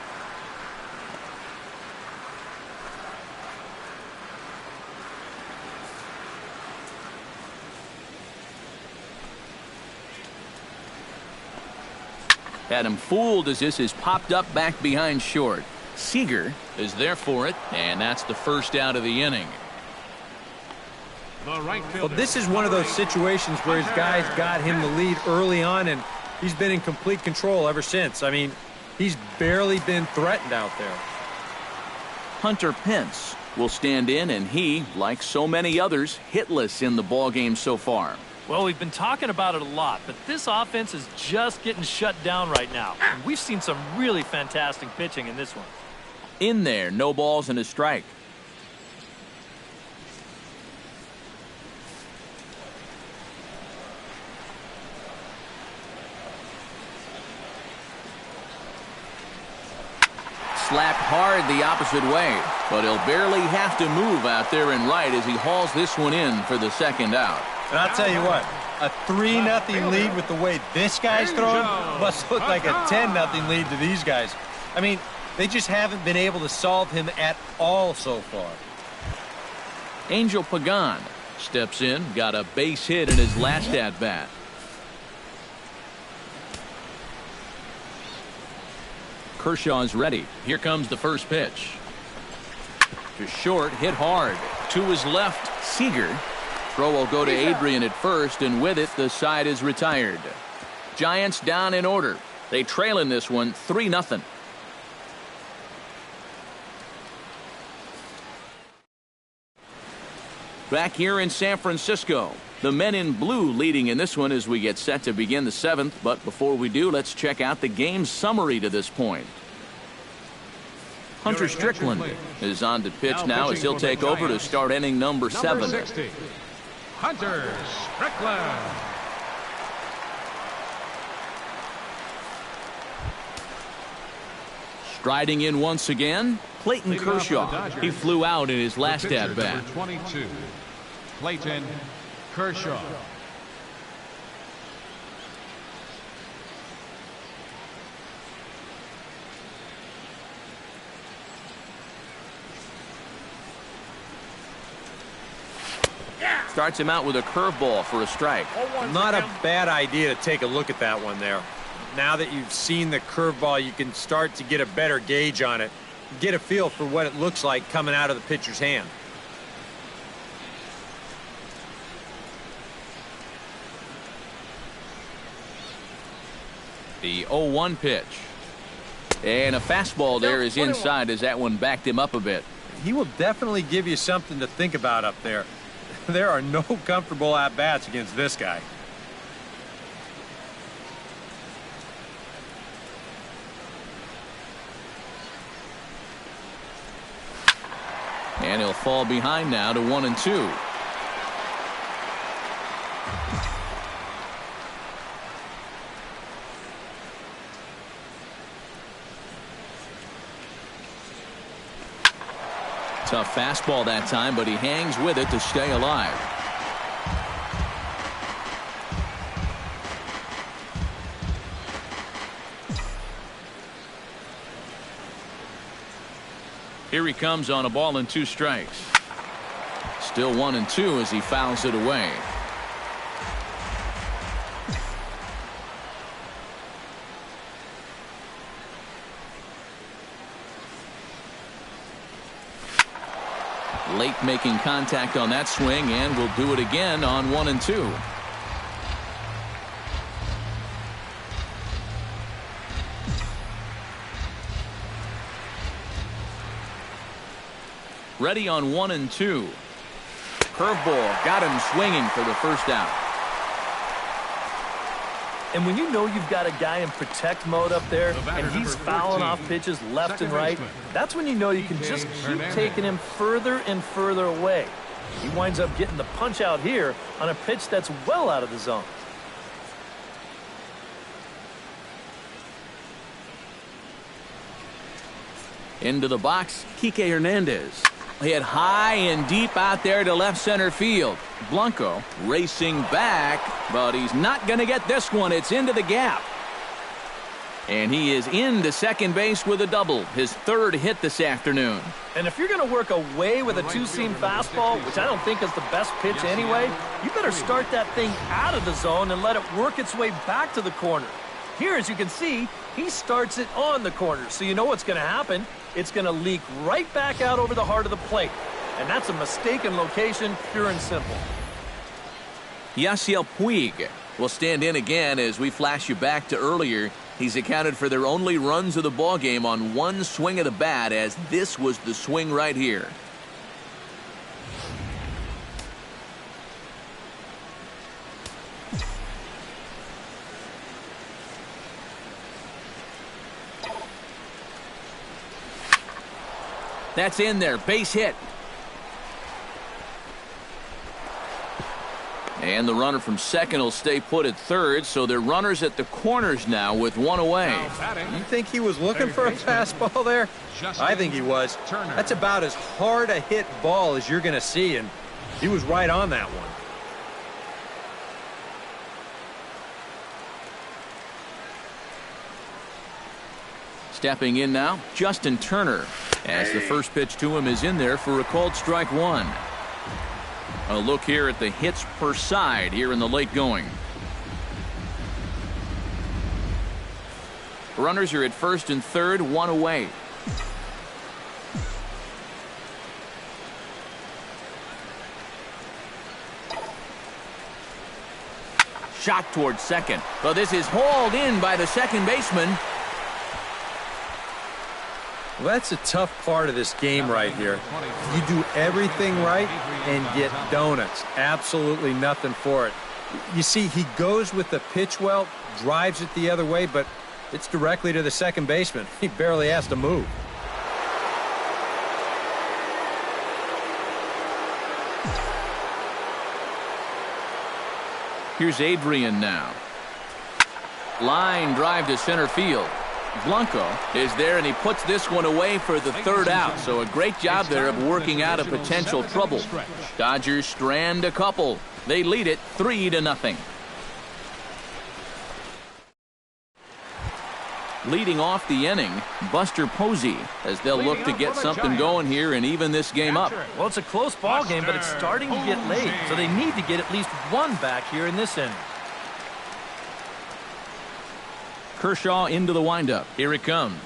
Had him fooled as this is popped up back behind short. Seager is there for it, and that's the first out of the inning. Well, this is one of those situations where his guys got him the lead early on, and he's been in complete control ever since. I mean, he's barely been threatened out there. Hunter Pence will stand in, and he, like so many others, hitless in the ballgame so far. Well, we've been talking about it a lot, but this offense is just getting shut down right now. And we've seen some really fantastic pitching in this one. In there, no balls and a strike. Slapped hard the opposite way, but he'll barely have to move out there and right as he hauls this one in for the second out. And I'll tell you what, a 3-0 lead with the way this guy's throwing must look like a 10-0 lead to these guys. I mean, they just haven't been able to solve him at all so far. Angel Pagan steps in, got a base hit in his last at-bat. Kershaw's ready. Here comes the first pitch. To short, hit hard. To his left, Seager. Throw will go to Adrian at first, and with it, the side is retired. Giants down in order. They trail in this one 3-0. Back here in San Francisco, the men in blue leading in this one as we get set to begin the 7th. But before we do, let's check out the game summary to this point. Hunter Strickland is on to pitch now as he'll take over to start inning number 7. 60, Hunter Strickland. Striding in once again, Clayton Kershaw. He flew out in his last at-bat. 22, Clayton Kershaw. Starts him out with a curveball for a strike. Not a bad idea to take a look at that one there. Now that you've seen the curveball, you can start to get a better gauge on it. Get a feel for what it looks like coming out of the pitcher's hand. The 0-1 pitch. And a fastball there is inside as that one backed him up a bit. He will definitely give you something to think about up there. There are no comfortable at-bats against this guy. And he'll fall behind now to 1-2. Tough fastball that time, but he hangs with it to stay alive. Here he comes on a ball and 2 strikes. Still 1-2 as he fouls it away. Late making contact on that swing, and will do it again on 1 and 2. Ready on 1 and 2. Curveball got him swinging for the first out. And when you know you've got a guy in protect mode up there and he's fouling off pitches left and right, that's when you know you can just keep taking him further and further away. He winds up getting the punch out here on a pitch that's well out of the zone. Into the box, Kike Hernandez. Hit high and deep out there to left center field. Blanco racing back, but he's not going to get this one. It's into the gap. And he is into second base with a double, his third hit this afternoon. And if you're going to work away with a two-seam fastball, which I don't think is the best pitch anyway, you better start that thing out of the zone and let it work its way back to the corner. Here, as you can see, he starts it on the corner, so you know what's going to happen. It's going to leak right back out over the heart of the plate. And that's a mistaken location, pure and simple. Yasiel Puig will stand in again as we flash you back to earlier. He's accounted for their only runs of the ballgame on one swing of the bat, as this was the swing right here. That's in there, base hit. And the runner from second will stay put at third, so they're runners at the corners now with one away. You think he was looking for a fastball there? I think he was. That's about as hard a hit ball as you're going to see, and he was right on that one. Stepping in now, Justin Turner, as the first pitch to him is in there for a called strike one. A look here at the hits per side here in the late going. Runners are at first and third, one away. Shot towards second. Well, this is hauled in by the second baseman. Well, that's a tough part of this game right here. You do everything right and get donuts. Absolutely nothing for it. You see, he goes with the pitch well, drives it the other way, but it's directly to the second baseman. He barely has to move. Here's Adrian now. Line drive to center field. Blanco is there, and he puts this one away for the third out. So a great job there of working out a potential trouble. Dodgers strand a couple. They lead it 3-0. Leading off the inning, Buster Posey, as they'll look to get something going here and even this game up. Well, it's a close ball game, but it's starting to get late, so they need to get at least one back here in this inning. Kershaw into the windup. Here it comes.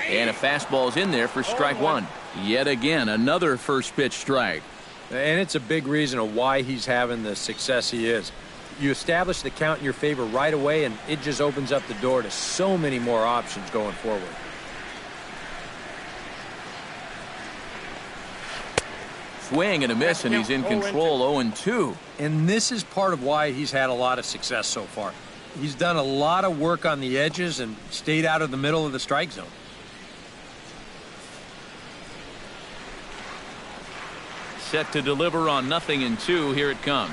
And a fastball's in there for strike one. Yet again, another first pitch strike. And it's a big reason of why he's having the success he is. You establish the count in your favor right away, and it just opens up the door to so many more options going forward. Swing and a miss, and he's in control 0-2. And this is part of why he's had a lot of success so far. He's done a lot of work on the edges and stayed out of the middle of the strike zone. Set to deliver on 0-2. Here it comes.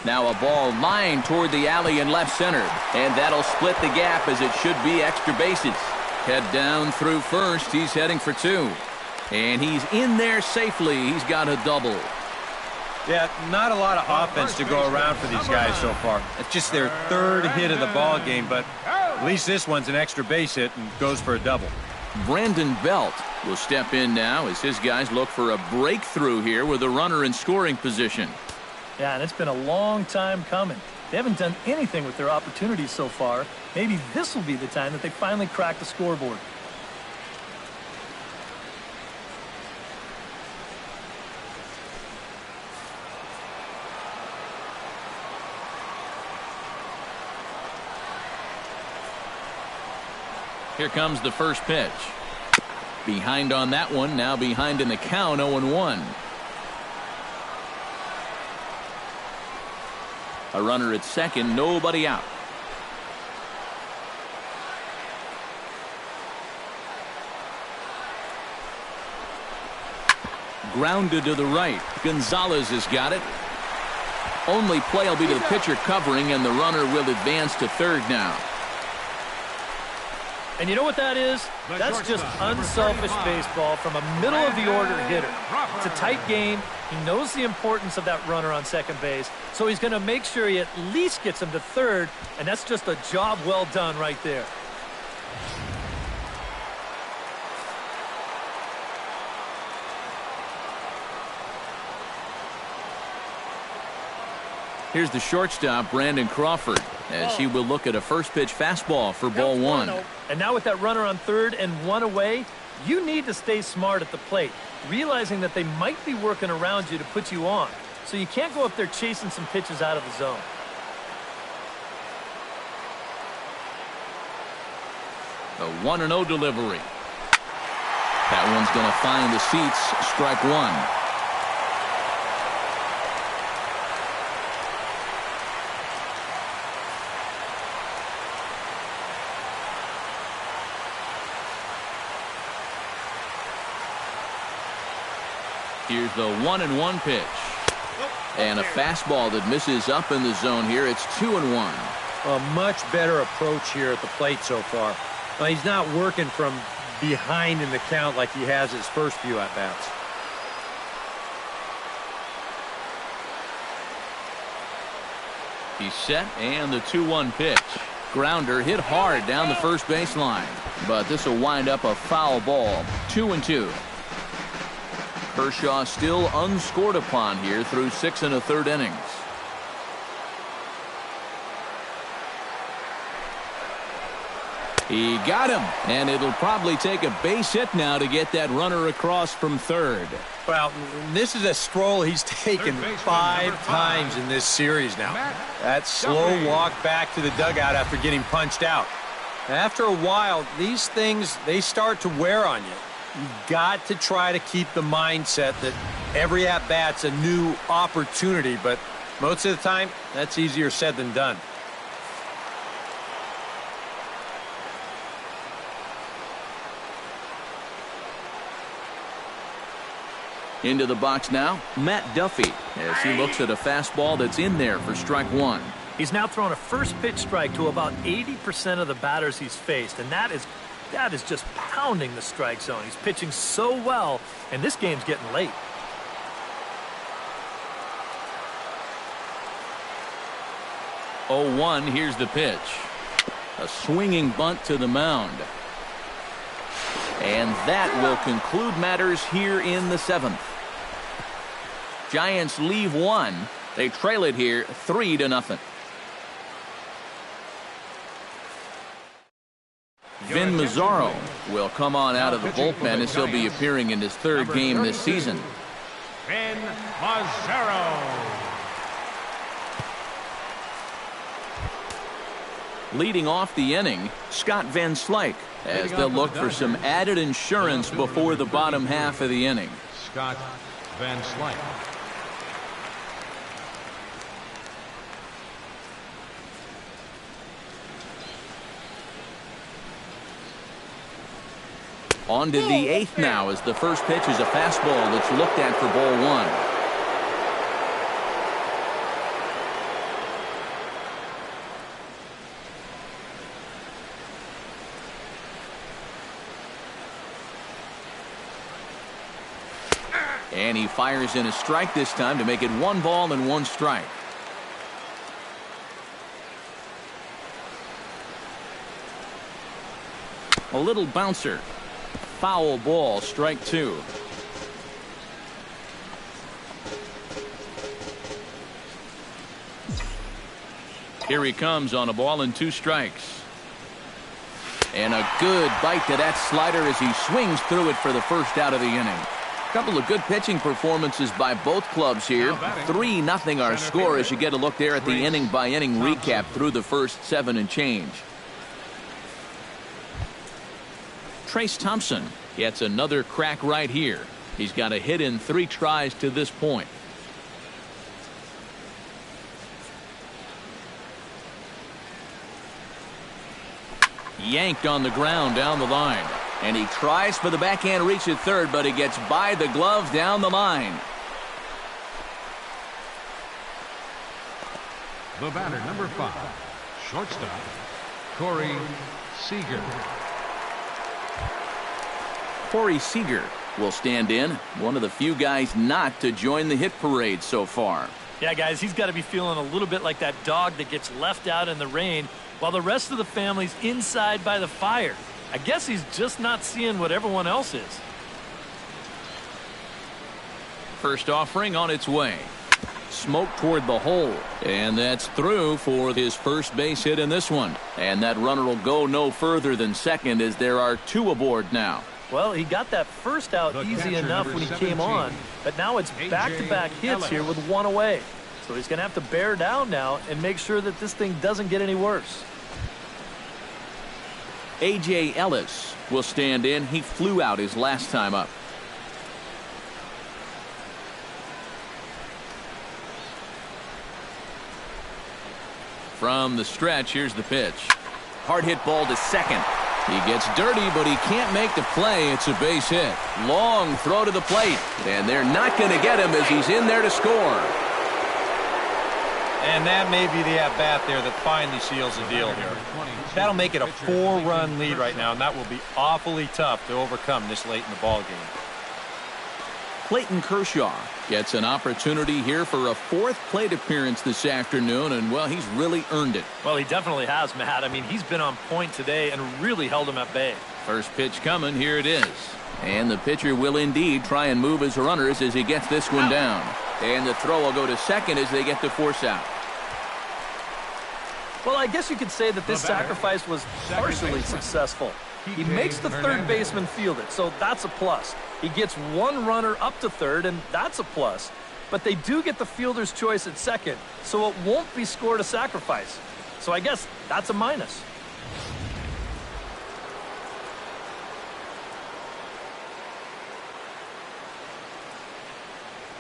Now a ball lined toward the alley in left center. And that'll split the gap, as it should be extra bases. Head down through first. He's heading for two. And he's in there safely. He's got a double. Yeah, not a lot of offense to go around for these guys so far. It's just their third hit of the ball game, but at least this one's an extra base hit and goes for a double. Brandon Belt will step in now as his guys look for a breakthrough here with a runner in scoring position. Yeah, and it's been a long time coming. They haven't done anything with their opportunities so far. Maybe this will be the time that they finally crack the scoreboard. Here comes the first pitch. Behind on that one. Now behind in the count, 0-1. A runner at second, nobody out. Grounded to the right. Gonzalez has got it. Only play will be to the pitcher covering, and the runner will advance to third now. And you know what that is? That's just unselfish baseball from a middle-of-the-order hitter. It's a tight game. He knows the importance of that runner on second base, so he's going to make sure he at least gets him to third, and that's just a job well done right there. Here's the shortstop, Brandon Crawford, as he will look at a first pitch fastball for ball one. And now with that runner on third and one away, you need to stay smart at the plate, realizing that they might be working around you to put you on. So you can't go up there chasing some pitches out of the zone. A 1-0 delivery. That one's going to find the seats. Strike one. Here's the 1-1 pitch. And a fastball that misses up in the zone here. It's 2-1. A much better approach here at the plate so far. Well, he's not working from behind in the count like he has his first few at-bats. He's set, and the 2-1 pitch. Grounder hit hard down the first baseline. But this will wind up a foul ball. 2-2. Kershaw still unscored upon here through 6 1/3 innings. He got him, and it'll probably take a base hit now to get that runner across from third. Well, this is a stroll he's taken 5 times in this series now. That slow walk back to the dugout after getting punched out. After a while, these things, they start to wear on you. You've got to try to keep the mindset that every at-bat's a new opportunity, but most of the time, that's easier said than done. Into the box now, Matt Duffy, as he looks at a fastball that's in there for strike one. He's now thrown a first pitch strike to about 80% of the batters he's faced, and that is just pounding the strike zone. He's pitching so well, and this game's getting late. Oh, 1, here's the pitch. A swinging bunt to the mound. And that will conclude matters here in the 7th. Giants leave 1. They trail it here 3-0. Vin Mazzaro will come on out of the bullpen as he'll be appearing in his 3rd game this season. Vin Mazzaro. Leading off the inning, Scott Van Slyke, as they'll look for some added insurance before the bottom half of the inning. Scott Van Slyke. On to the 8th now, as the first pitch is a fastball that's looked at for ball 1. And he fires in a strike this time to make it 1 ball and 1 strike. A little bouncer. Foul ball, strike 2. Here he comes on a ball and 2 strikes. And a good bite to that slider as he swings through it for the first out of the inning. A couple of good pitching performances by both clubs here. 3-0 our score as you get a look there at the inning-by-inning recap through the first 7 and change. Trace Thompson gets another crack right here. He's got a hit in 3 tries to this point. Yanked on the ground down the line. And he tries for the backhand reach at third, but he gets by the glove down the line. The batter, number 5, shortstop, Corey Seager. Corey Seager will stand in, one of the few guys not to join the hit parade so far. Yeah, guys, he's got to be feeling a little bit like that dog that gets left out in the rain while the rest of the family's inside by the fire. I guess he's just not seeing what everyone else is. First offering on its way. Smoke toward the hole. And that's through for his first base hit in this one. And that runner will go no further than second as there are 2 aboard now. Well, he got that first out easy enough when he came on, but now it's back-to-back hits here with 1 away. So he's going to have to bear down now and make sure that this thing doesn't get any worse. A.J. Ellis will stand in. He flew out his last time up. From the stretch, here's the pitch. Hard hit ball to second. He gets dirty, but he can't make the play. It's a base hit. Long throw to the plate. And they're not going to get him as he's in there to score. And that may be the at-bat there that finally seals the deal here. That'll make it a 4-run lead right now, and that will be awfully tough to overcome this late in the ball game. Clayton Kershaw gets an opportunity here for a 4th plate appearance this afternoon, and, well, he's really earned it. Well, he definitely has, Matt. I mean, he's been on point today and really held him at bay. First pitch coming. Here it is. And the pitcher will indeed try and move his runners as he gets this one down. And the throw will go to second as they get the force out. Well, I guess you could say that this sacrifice was partially successful. He makes the third baseman field it, so that's a plus. He gets 1 runner up to third, and that's a plus. But they do get the fielder's choice at second, so it won't be scored a sacrifice. So I guess that's a minus.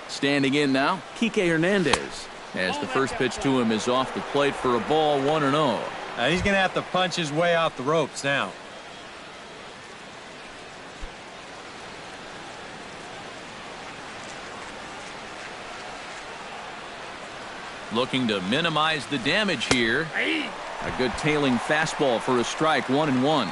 Standing in now, Kike Hernandez, as the first pitch to him is off the plate for a ball, 1-0. He's going to have to punch his way off the ropes now. Looking to minimize the damage here. A good tailing fastball for a strike, 1-1.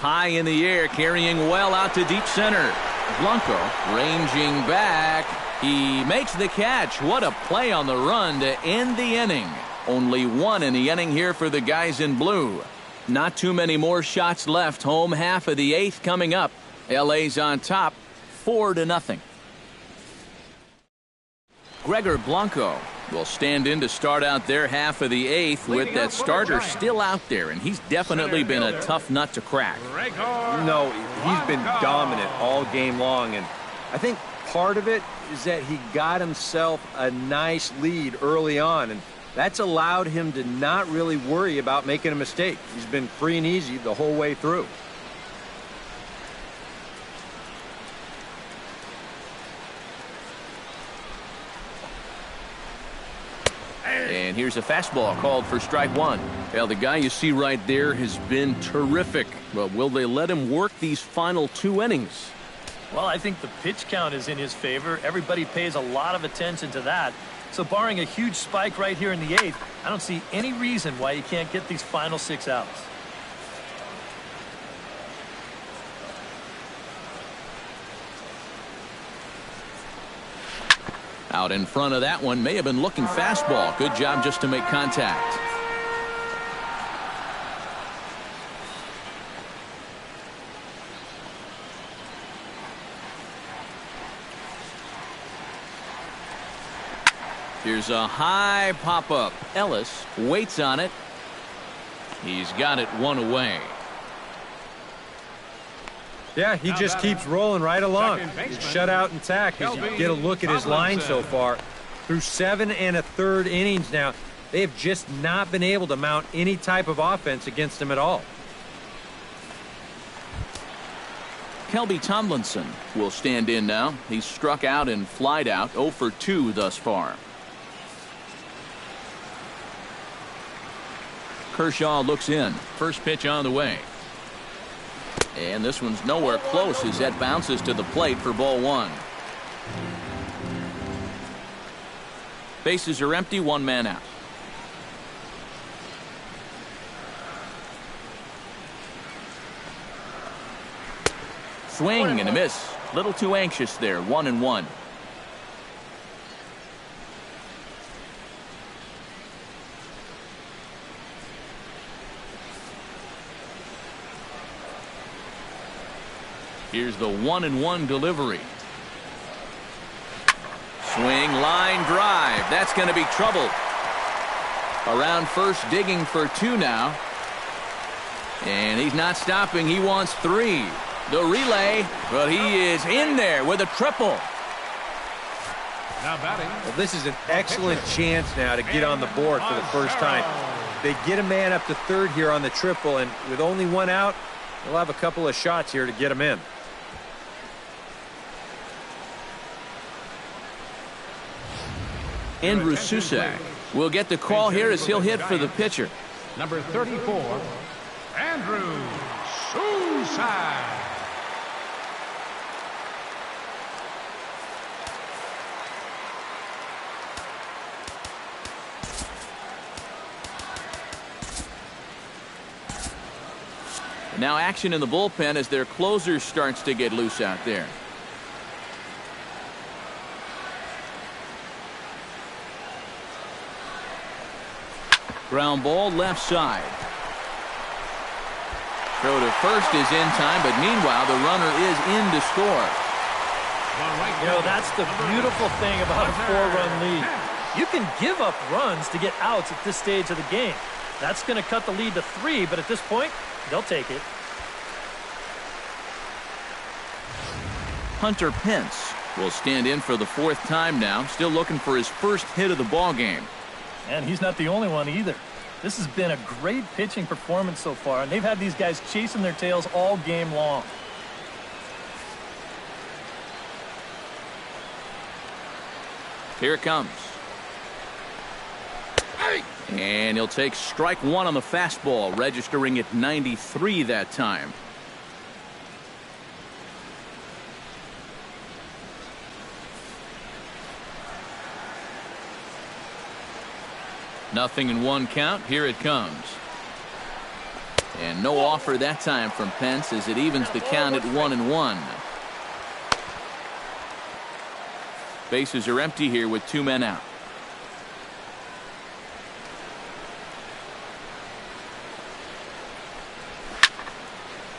High in the air, carrying well out to deep center. Blanco ranging back. He makes the catch. What a play on the run to end the inning. Only 1 in the inning here for the guys in blue. Not too many more shots left. Home half of the 8th coming up. LA's on top, 4-0. Gregor Blanco will stand in to start out their half of the 8th with that starter still out there, and he's definitely been a tough nut to crack. No, he's been dominant all game long, and I think part of it is that he got himself a nice lead early on, and that's allowed him to not really worry about making a mistake. He's been free and easy the whole way through. And here's a fastball called for strike 1. Well, the guy you see right there has been terrific. But will they let him work these final 2 innings? Well, I think the pitch count is in his favor. Everybody pays a lot of attention to that. So barring a huge spike right here in the 8th, I don't see any reason why you can't get these final 6 outs. Out in front of that one, may have been looking fastball. Good job just to make contact. Here's a high pop-up. Ellis waits on it. He's got it 1 away. Yeah, he just keeps rolling right along. He's shut out and tack as you get a look at his line so far. Through 7 1/3 innings now, they have just not been able to mount any type of offense against him at all. Kelby Tomlinson will stand in now. He's struck out and flied out, 0 for 2 thus far. Kershaw looks in. First pitch on the way. And this one's nowhere close as that bounces to the plate for ball 1. Bases are empty, 1 man out. Swing and a miss. Little too anxious there. 1-1. Here's the 1-1 delivery. Swing, line drive. That's going to be trouble. Around first, digging for 2 now. And he's not stopping. He wants 3. The relay, but he is in there with a triple. Now batting. Well, this is an excellent chance now to get on the board for the first time. They get a man up to third here on the triple, and with only 1 out, they'll have a couple of shots here to get him in. Andrew Susac will get the call here as he'll hit for the pitcher. Number 34, Andrew Susac. Now action in the bullpen as their closer starts to get loose out there. Ground ball left side. Throw to first is in time, but meanwhile the runner is in to score. You know, that's the beautiful thing about a 4-run lead. You can give up runs to get outs at this stage of the game. That's going to cut the lead to 3, but at this point, they'll take it. Hunter Pence will stand in for the 4th time now, still looking for his first hit of the ball game. And he's not the only one either. This has been a great pitching performance so far, and they've had these guys chasing their tails all game long. Here it comes. And he'll take strike 1 on the fastball, registering at 93 that time. Nothing in 1 count. Here it comes. And no offer that time from Pence as it evens the count at 1-1. Bases are empty here with 2 men out.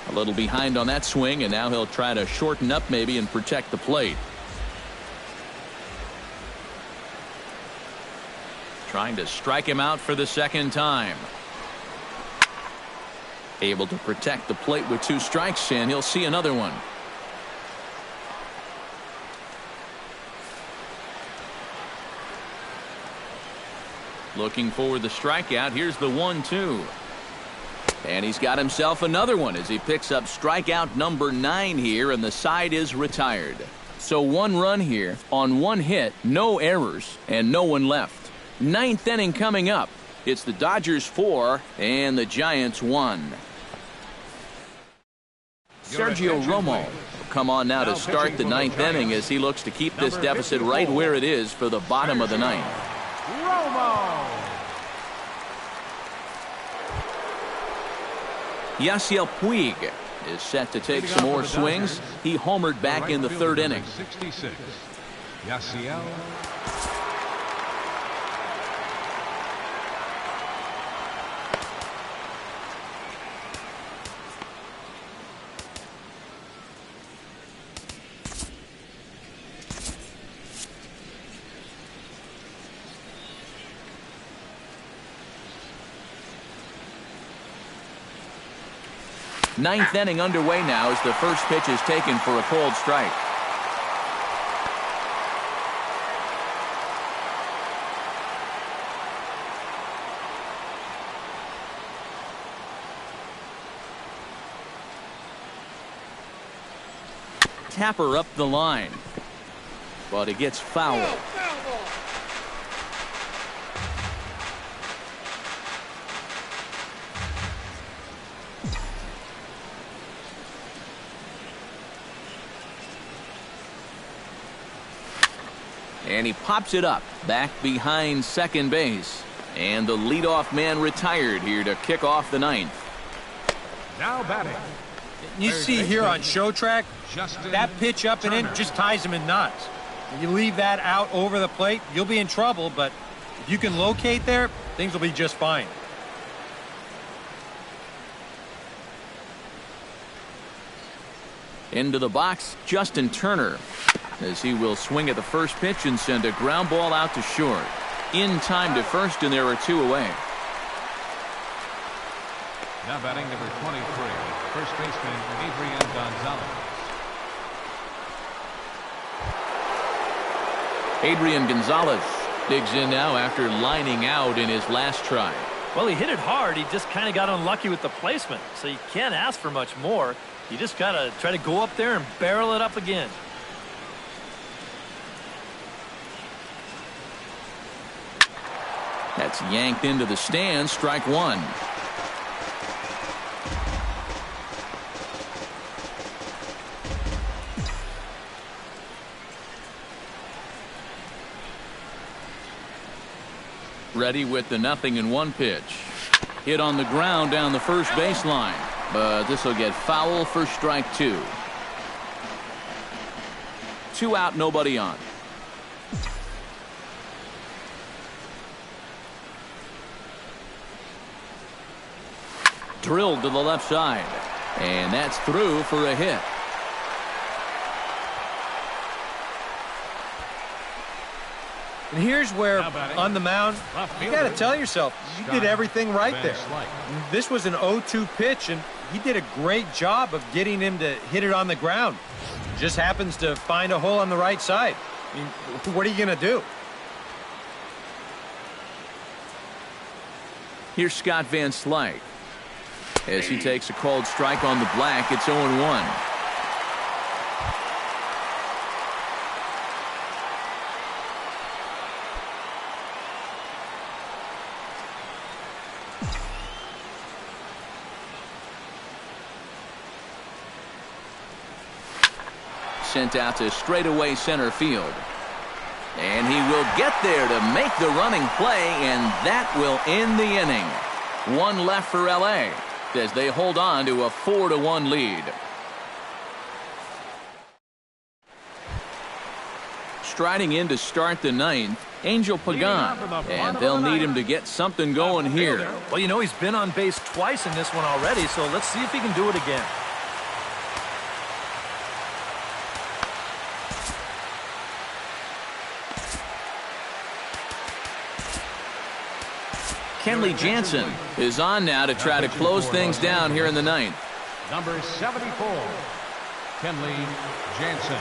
A little behind on that swing, and now he'll try to shorten up maybe and protect the plate. Trying to strike him out for the 2nd time. Able to protect the plate with 2 strikes, and he'll see another one. Looking for the strikeout. Here's the 1-2. And he's got himself another one as he picks up strikeout number 9 here, and the side is retired. So 1 run here on 1 hit, no errors, and no one left. 9th inning coming up. It's the Dodgers 4 and the Giants 1. Sergio Romo will come on now to start the 9th inning as he looks to keep this deficit right where it is for the bottom of the 9th. Romo. Yasiel Puig is set to take some more swings. He homered back in the 3rd inning. 66. Yasiel. Ninth inning underway now as the first pitch is taken for a called strike. Tapper up the line, but it gets fouled. And he pops it up back behind second base. And the leadoff man retired here to kick off the ninth. Now batting. You see here on Show Track, that pitch up and in just ties him in knots. You leave that out over the plate, you'll be in trouble, but if you can locate there, things will be just fine. Into the box, Justin Turner, as he will swing at the first pitch and send a ground ball out to short. In time to first, and there are two away. Now batting number 23, first baseman Adrian Gonzalez. Adrian Gonzalez digs in now after lining out in his last try. Well, he hit it hard. He just kind of got unlucky with the placement. So you can't ask for much more. You just got to try to go up there and barrel it up again. That's yanked into the stands, strike one. Ready with the 0-1 pitch. Hit on the ground down the first baseline, but this will get foul for strike two. 2 out, nobody on. Drilled to the left side, and that's through for a hit. And here's where, on the mound, you got to tell yourself, you did everything right there. This was an 0-2 pitch, and he did a great job of getting him to hit it on the ground. Just happens to find a hole on the right side. I mean, what are you going to do? Here's Scott Van Slyke. As he takes a called strike on the black, it's 0-1. Sent out to straightaway center field. And he will get there to make the running play, and that will end the inning. One left for LA as they hold on to a 4-1 lead. Striding in to start the ninth, Angel Pagan, and they'll need him to get something going here. Well, you know, he's been on base twice in this one already, so let's see if he can do it again. Kenley Jansen is on now to try to close things down here in the ninth. Number 74, Kenley Jansen.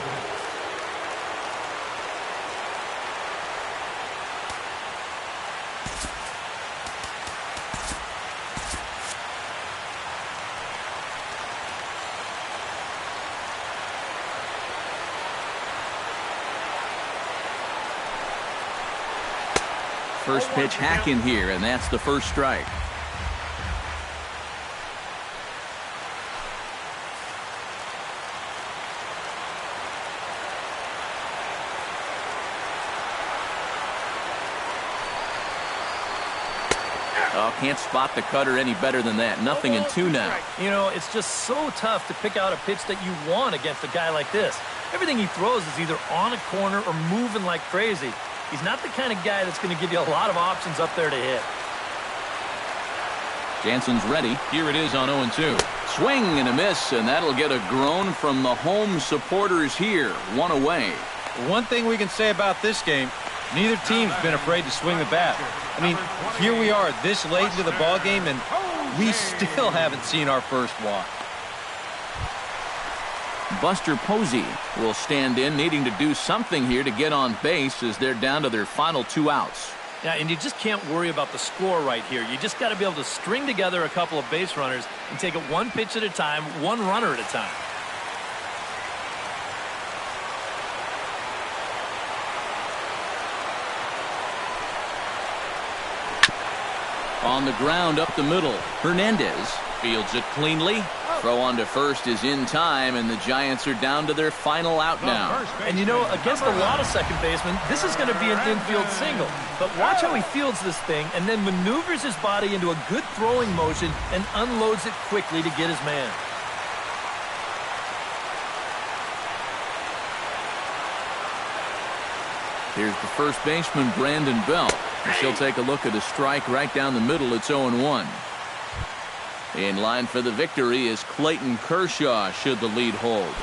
First pitch hack in here, and that's the first strike. Oh, can't spot the cutter any better than that. 0-2 now. You know, it's just so tough to pick out a pitch that you want against a guy like this. Everything he throws is either on a corner or moving like crazy. He's not the kind of guy that's going to give you a lot of options up there to hit. Jansen's ready. Here it is on 0-2. Swing and a miss, and that'll get a groan from the home supporters here. One away. One thing we can say about this game, neither team's been afraid to swing the bat. I mean, here we are this late into the ball game, and we still haven't seen our first walk. Buster Posey will stand in, needing to do something here to get on base as they're down to their final 2 outs. Yeah, and you just can't worry about the score right here. You just got to be able to string together a couple of base runners and take it one pitch at a time, one runner at a time. On the ground up the middle, Hernandez fields it cleanly. Throw on to first is in time, and the Giants are down to their final out now. And you know, against a lot of second basemen, this is going to be an infield single. But watch how he fields this thing and then maneuvers his body into a good throwing motion and unloads it quickly to get his man. Here's the first baseman, Brandon Belt. She'll take a look at a strike right down the middle. It's 0-1. In line for the victory is Clayton Kershaw, should the lead hold.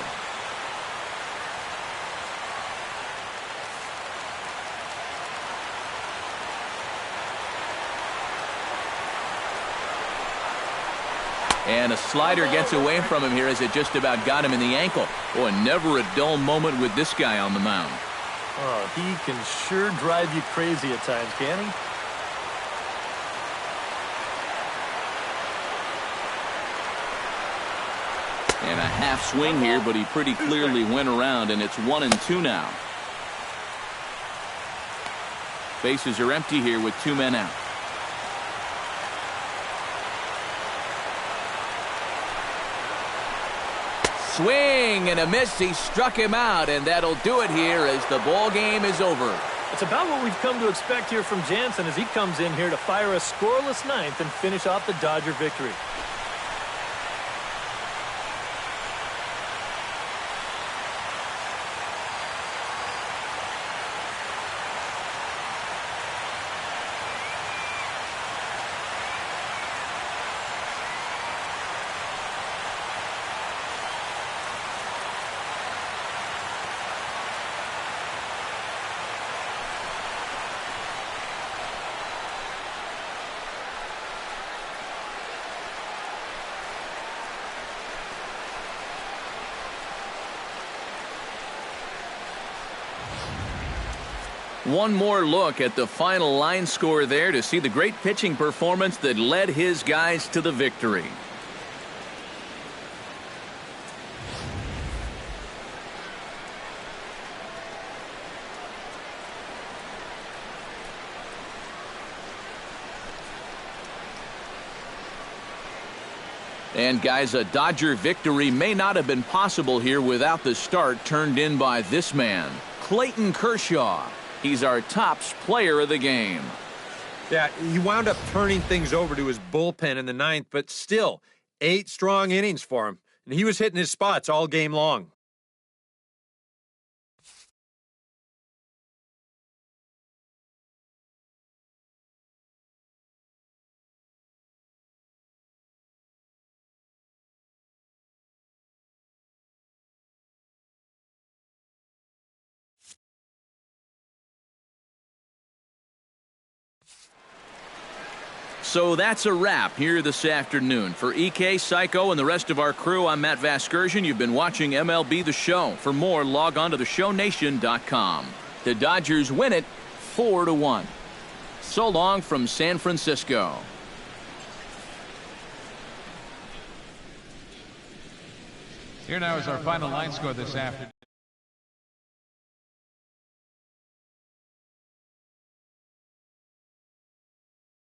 And a slider gets away from him here as it just about got him in the ankle. Boy, never a dull moment with this guy on the mound. Oh, he can sure drive you crazy at times, can't he? And a half swing here, but he pretty clearly went around, and it's 1-2 now. Bases are empty here with 2 men out. Swing and a miss. He struck him out, and that'll do it here as the ball game is over. It's about what we've come to expect here from Jansen as he comes in here to fire a scoreless ninth and finish off the Dodger victory. One more look at the final line score there to see the great pitching performance that led his guys to the victory. And guys, a Dodger victory may not have been possible here without the start turned in by this man, Clayton Kershaw. He's our tops player of the game. Yeah, he wound up turning things over to his bullpen in the 9th, but still, 8 strong innings for him. And he was hitting his spots all game long. So that's a wrap here this afternoon. For EK, Psycho, and the rest of our crew, I'm Matt Vasgersian. You've been watching MLB The Show. For more, log on to theshownation.com. The Dodgers win it 4-1. So long from San Francisco. Here now is our final line score this afternoon.